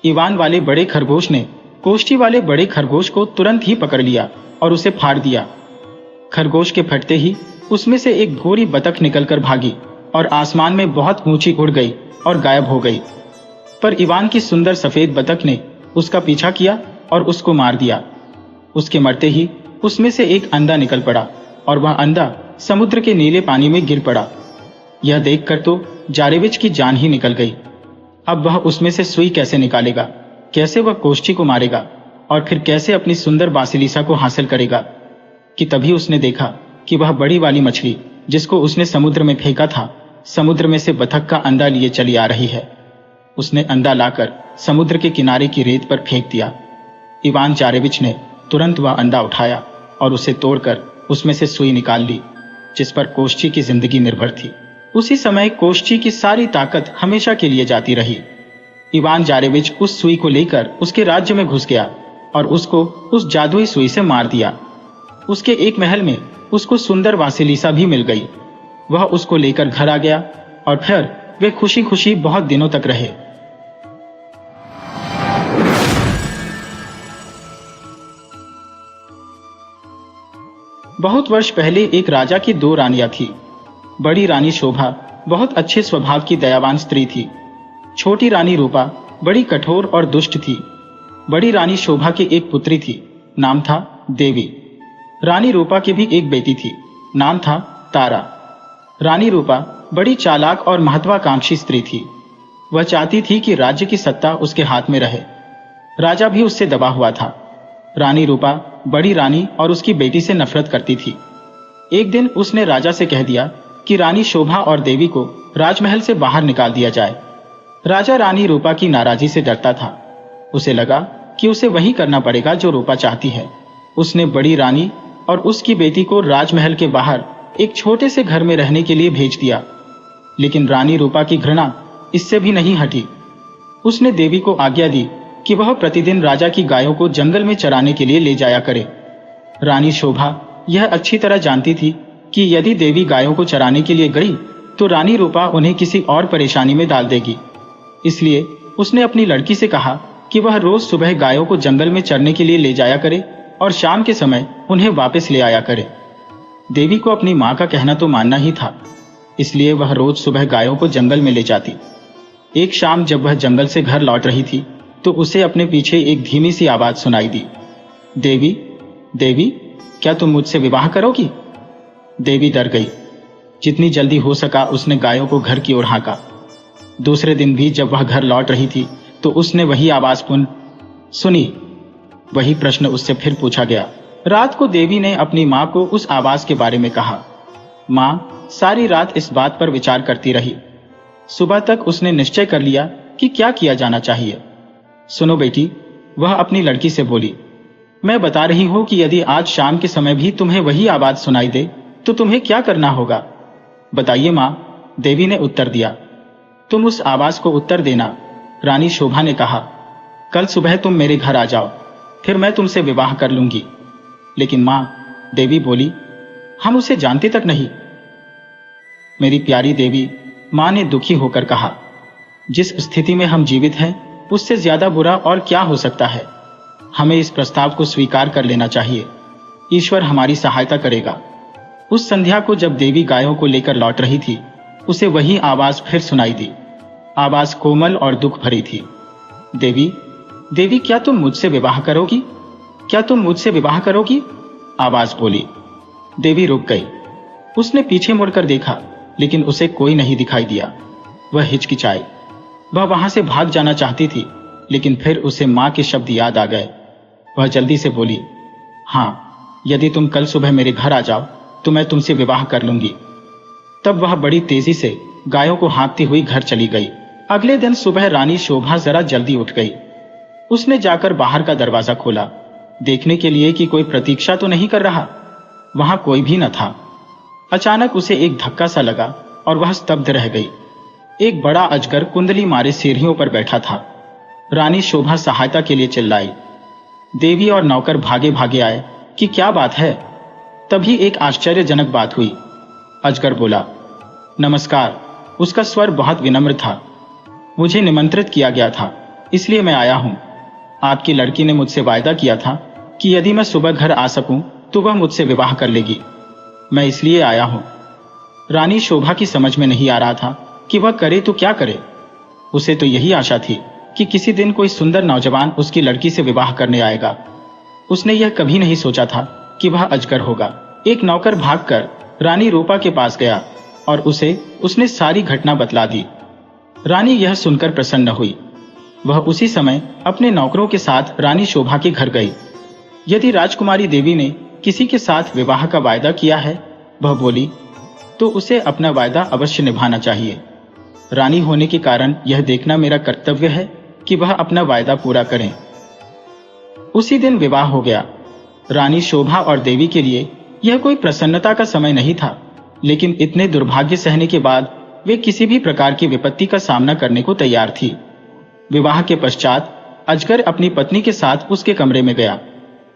इवान वाले बड़े खरगोश ने कोष्ठी वाले बड़े खरगोश को तुरंत ही पकड़ लिया और उसे फाड़ दिया। खरगोश के फटते ही उसमें से एक भूरी बतख निकलकर भागी और आसमान में बहुत ऊंची उड़ गई और गायब हो गई। पर इवान की सुंदर सफेद बतख ने उसका पीछा किया और उसको मार दिया। उसके मरते ही उसमें से एक अंडा निकल पड़ा और वह अंडा समुद्र के नीले पानी में गिर पड़ा। यह देखकर तो जारेविच की जान ही निकल गई। अब वह उसमें से सुई कैसे निकालेगा, कैसे वह कोष्ठी को मारेगा और फिर कैसे अपनी सुंदर वासिलिसा को हासिल करेगा कि तभी उसने देखा कि वह बड़ी वाली मछली जिसको उसने समुद्र में फेंका था, समुद्र में से बतख का अंडा लिए चली आ रही है। उसने अंडा लाकर समुद्र के किनारे की रेत पर फेंक दिया। इवान जारेविच ने तुरंत वह अंडा उठाया और उसे तोड़कर उसमें से सुई निकाल ली, जिस पर कोस्ची की जिंदगी निर्भर थी। उसी समय कोस्ची की सारी ताकत हमेशा के लिए जाती रही। इवान जारेविच उस सुई को लेकर उसके राज्य में घुस गया और उसको उस जादुई सुई से मार दिया। उसके एक महल में उसको सुंदर वासिलिसा भी मिल गई। वह उसको लेकर घर आ गया और फिर वे खुशी खुशी बहुत दिनों तक रहे। बहुत वर्ष पहले एक राजा की 2 रानियां थी। बड़ी रानी शोभा बहुत अच्छे स्वभाव की दयावान स्त्री थी। छोटी रानी रूपा बड़ी कठोर और दुष्ट थी। बड़ी रानी शोभा की एक पुत्री थी, नाम था देवी। रानी रूपा की भी एक बेटी थी, नाम था तारा। रानी रूपा बड़ी चालाक और महत्वाकांक्षी स्त्री थी। वह चाहती थी कि राज्य की सत्ता उसके हाथ में रहे। राजा भी उससे दबा हुआ था। रानी रूपा बड़ी रानी और उसकी बेटी से नफरत करती थी। एक दिन उसने राजा से कह दिया कि रानी शोभा और देवी को राजमहल से बाहर निकाल दिया जाए। राजा रानी रूपा की नाराजी से डरता था। उसे लगा कि उसे वही करना पड़ेगा जो रूपा चाहती है। उसने बड़ी रानी और उसकी बेटी को राजमहल के बाहर एक छोटे से घर में रहने के लिए भेज दिया। लेकिन रानी रूपा की घृणा इससे भी नहीं हटी। उसने देवी को आज्ञा दी कि वह प्रतिदिन राजा की गायों को जंगल में चराने के लिए ले जाया करे। रानी शोभा यह अच्छी तरह जानती थी कि यदि देवी गायों को चराने के लिए गई तो रानी रूपा उन्हें किसी और परेशानी में डाल देगी। इसलिए उसने अपनी लड़की से कहा कि वह रोज सुबह गायों को जंगल में चरने के लिए ले जाया करे और शाम के समय उन्हें वापस ले आया करे। देवी को अपनी माँ का कहना तो मानना ही था, इसलिए वह रोज सुबह गायों को जंगल में ले जाती। एक शाम जब वह जंगल से घर लौट रही थी तो उसे अपने पीछे एक धीमी सी आवाज सुनाई दी, देवी, देवी, क्या तुम मुझसे विवाह करोगी? देवी डर गई। जितनी जल्दी हो सका उसने गायों को घर की ओर हाँका। दूसरे दिन भी जब वह घर लौट रही थी तो उसने वही आवाज पुनः सुनी। वही प्रश्न उससे फिर पूछा गया। रात को देवी ने अपनी माँ को उस आवाज के बारे में कहा। माँ सारी रात इस बात पर विचार करती रही। सुबह तक उसने निश्चय कर लिया कि क्या किया जाना चाहिए। सुनो बेटी, वह अपनी लड़की से बोली, मैं बता रही हूं कि यदि आज शाम के समय भी तुम्हें वही आवाज सुनाई दे तो तुम्हें क्या करना होगा? बताइए माँ, देवी ने उत्तर दिया। तुम उस आवाज को उत्तर देना, रानी शोभा ने कहा। कल सुबह तुम मेरे घर आ जाओ, फिर मैं तुमसे विवाह कर लूंगी। लेकिन माँ, देवी बोली, हम उसे जानते तक नहीं। मेरी प्यारी देवी, माँ ने दुखी होकर कहा, जिस स्थिति में हम जीवित हैं उससे ज्यादा बुरा और क्या हो सकता है। हमें इस प्रस्ताव को स्वीकार कर लेना चाहिए। ईश्वर हमारी सहायता करेगा। उस संध्या को जब देवी गायों को लेकर लौट रही थी उसे वही आवाज फिर सुनाई दी। आवाज कोमल और दुख भरी थी। देवी, देवी, क्या तुम मुझसे विवाह करोगी? क्या तुम मुझसे विवाह करोगी? आवाज बोली। देवी रुक गई। उसने पीछे मुड़कर देखा लेकिन उसे कोई नहीं दिखाई दिया। वह हिचकिचाई। वह वहां से भाग जाना चाहती थी लेकिन फिर उसे मां के शब्द याद आ गए। वह जल्दी से बोली, हाँ, यदि तुम कल सुबह मेरे घर आ जाओ तो मैं तुमसे विवाह कर लूंगी। तब वह बड़ी तेजी से गायों को हाँकती हुई घर चली गई। अगले दिन सुबह रानी शोभा जरा जल्दी उठ गई। उसने जाकर बाहर का दरवाजा खोला, देखने के लिए कि कोई प्रतीक्षा तो नहीं कर रहा। वहां कोई भी न था। अचानक उसे एक धक्का सा लगा और वह स्तब्ध रह गई। एक बड़ा अजगर कुंडली मारे सीढ़ियों पर बैठा था। रानी शोभा सहायता के लिए चिल्लाई। देवी और नौकर भागे भागे आए कि क्या बात है। तभी एक आश्चर्यजनक बात हुई। अजगर बोला, नमस्कार। उसका स्वर बहुत विनम्र था। मुझे निमंत्रित किया गया था, इसलिए मैं आया हूं। आपकी लड़की ने मुझसे वायदा किया था कि यदि मैं सुबह घर आ सकूं तो वह मुझसे विवाह कर लेगी। मैं इसलिए आया हूं। रानी शोभा की समझ में नहीं आ रहा था कि वह करे तो क्या करे। उसे तो यही आशा थी कि किसी दिन कोई सुंदर नौजवान उसकी लड़की से विवाह करने आएगा। उसने यह कभी नहीं सोचा था कि वह अजगर होगा। एक नौकर भागकर रानी रूपा के पास गया और उसने सारी घटना बतला दी। रानी यह सुनकर प्रसन्न हुई। वह उसी समय अपने नौकरों के साथ रानी शोभा के घर गई। यदि राजकुमारी देवी ने किसी के साथ विवाह का वायदा किया है, वह बोली, तो उसे अपना वायदा अवश्य निभाना चाहिए। रानी होने के कारण यह देखना मेरा कर्तव्य है कि वह अपना वायदा पूरा करें। उसी दिन विवाह हो गया। रानी शोभा और देवी के लिए यह कोई प्रसन्नता का समय नहीं था, लेकिन इतने दुर्भाग्य सहने के बाद वे किसी भी प्रकार की विपत्ति का सामना करने को तैयार थी। विवाह के पश्चात अजगर अपनी पत्नी के साथ उसके कमरे में गया।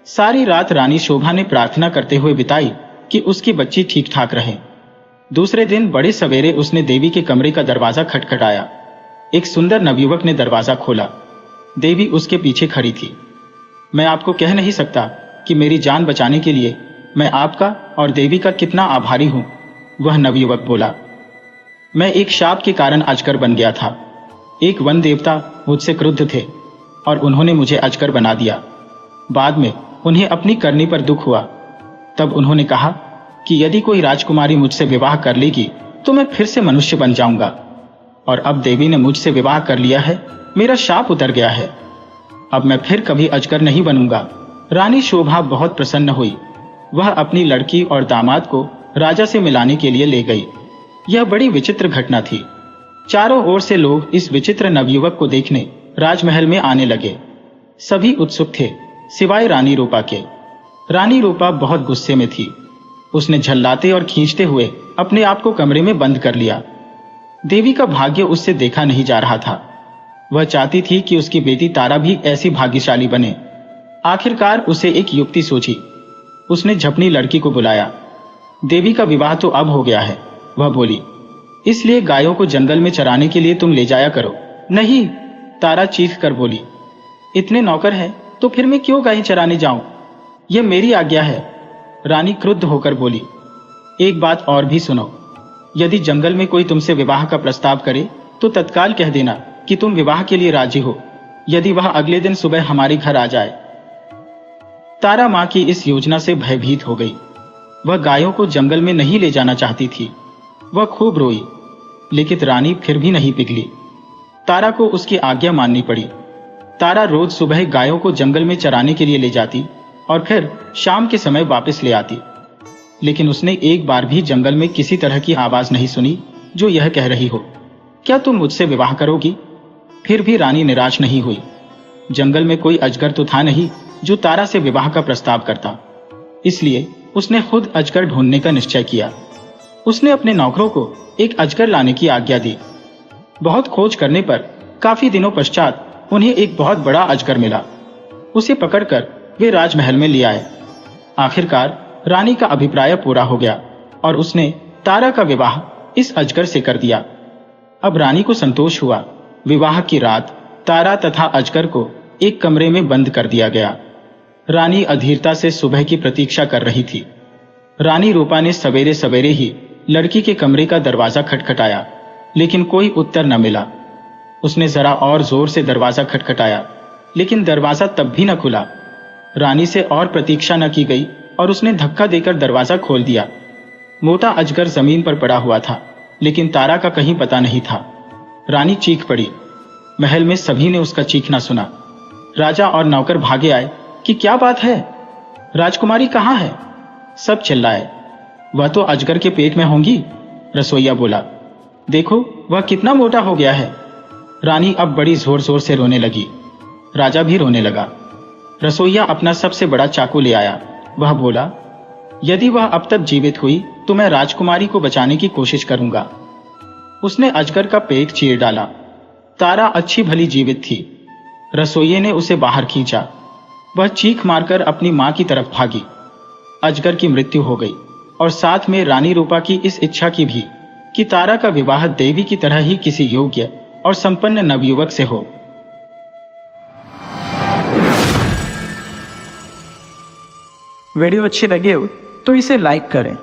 सारी रात रानी शोभा ने प्रार्थना करते हुए बिताई कि उसकी बच्ची ठीक ठाक रहे। दूसरे दिन बड़े सवेरे उसने देवी के कमरे का दरवाजा खटखटाया। एक सुंदर नवयुवक ने दरवाजा खोला। देवी उसके पीछे खड़ी थी। मैं आपको कह नहीं सकता कि मेरी जान बचाने के लिए मैं आपका और देवी का कितना आभारी हूं, वह नवयुवक बोला। मैं एक शाप के कारण अजगर बन गया था। एक वन देवता मुझसे क्रुद्ध थे और उन्होंने मुझे अजगर बना दिया। बाद में उन्हें अपनी करनी पर दुख हुआ। तब उन्होंने कहा कि यदि कोई राजकुमारी मुझसे विवाह कर लेगी तो मैं फिर से मनुष्य बन जाऊंगा। और अब देवी ने मुझसे विवाह कर लिया है, मेरा शाप उतर गया है। अब मैं फिर कभी अजगर नहीं बनूंगा। रानी शोभा बहुत प्रसन्न हुई। वह अपनी लड़की और दामाद को राजा से मिलाने के लिए ले गई। यह बड़ी विचित्र घटना थी। चारों ओर से लोग इस विचित्र नवयुवक को देखने राजमहल में आने लगे। सभी उत्सुक थे सिवाय रानी रूपा के। रानी रूपा बहुत गुस्से में थी। उसने झल्लाते और खींचते हुए अपने आप को कमरे में बंद कर लिया। देवी का भाग्य उससे देखा नहीं जा रहा था। वह चाहती थी कि उसकी बेटी तारा भी ऐसी भाग्यशाली बने। आखिरकार उसे एक युक्ति सूझी। उसने झपनी लड़की को बुलाया। देवी का विवाह तो अब हो गया है, वह बोली, इसलिए गायों को जंगल में चराने के लिए तुम ले जाया करो। नहीं, तारा चीख कर बोली, इतने नौकर हैं तो फिर मैं क्यों गायें चराने जाऊं? यह मेरी आज्ञा है। रानी क्रुद्ध होकर बोली, एक बात और भी सुनो। यदि जंगल में कोई तुमसे विवाह का प्रस्ताव करे तो तत्काल कह देना कि तुम विवाह के लिए राजी हो, यदि वह अगले दिन सुबह हमारे घर आ जाए। तारा मां की इस योजना से भयभीत हो गई। वह गायों को जंगल में नहीं ले जाना चाहती थी। वह खूब रोई, लेकिन रानी फिर भी नहीं पिघली। तारा को उसकी आज्ञा माननी पड़ी। तारा रोज सुबह गायों को जंगल में चराने के लिए ले जाती और फिर शाम के समय वापस ले आती। लेकिन उसने एक बार भी जंगल में किसी तरह की आवाज नहीं सुनी जो यह कह रही हो, क्या तुम मुझसे विवाह करोगी? फिर भी रानी निराश नहीं हुई। जंगल में कोई अजगर तो था नहीं जो तारा से विवाह का प्रस्ताव करता। इसलिए उसने खुद अजगर ढूंढने का निश्चय किया। उसने अपने नौकरों को एक अजगर लाने की आज्ञा दी। बहुत खोज करने पर काफी दिनों पश्चात उन्हें एक बहुत बड़ा अजगर मिला। उसे पकड़कर वे राजमहल में ले आए। आखिरकार रानी का अभिप्राय पूरा हो गया और उसने तारा का विवाह इस अजगर से कर दिया। अब रानी को संतोष हुआ। विवाह की रात तारा तथा अजगर को एक कमरे में बंद कर दिया गया। रानी अधीरता से सुबह की प्रतीक्षा कर रही थी। रानी रूपा ने सवेरे सवेरे ही लड़की के कमरे का दरवाजा खटखटाया, लेकिन कोई उत्तर न मिला। उसने जरा और जोर से दरवाजा खटखटाया, लेकिन दरवाजा तब भी न खुला। रानी से और प्रतीक्षा न की गई और उसने धक्का देकर दरवाजा खोल दिया। मोटा अजगर जमीन पर पड़ा हुआ था, लेकिन तारा का कहीं पता नहीं था। रानी चीख पड़ी। महल में सभी ने उसका चीखना सुना। राजा और नौकर भागे आए कि क्या बात है, राजकुमारी कहाँ है? सब चिल्लाए, वह तो अजगर के पेट में होंगी। रसोइया बोला, देखो वह कितना मोटा हो गया है। रानी अब बड़ी जोर जोर से रोने लगी। राजा भी रोने लगा। रसोइया अपना सबसे बड़ा चाकू ले आया। वह बोला, यदि वह अब तक जीवित हुई तो मैं राजकुमारी को बचाने की कोशिश करूंगा। उसने अजगर का पेट चीर डाला। तारा अच्छी भली जीवित थी। रसोइये ने उसे बाहर खींचा। वह चीख मारकर अपनी मां की तरफ भागी। अजगर की मृत्यु हो गई और साथ में रानी रूपा की इस इच्छा की भी कि तारा का विवाह देवी की तरह ही किसी योग्य और संपन्न नवयुवक से हो। वीडियो अच्छी लगी हो तो इसे लाइक करें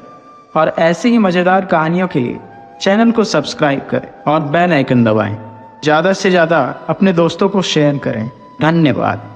और ऐसी ही मजेदार कहानियों के लिए चैनल को सब्सक्राइब करें और बेल आइकन दबाएं। ज़्यादा से ज़्यादा अपने दोस्तों को शेयर करें। धन्यवाद।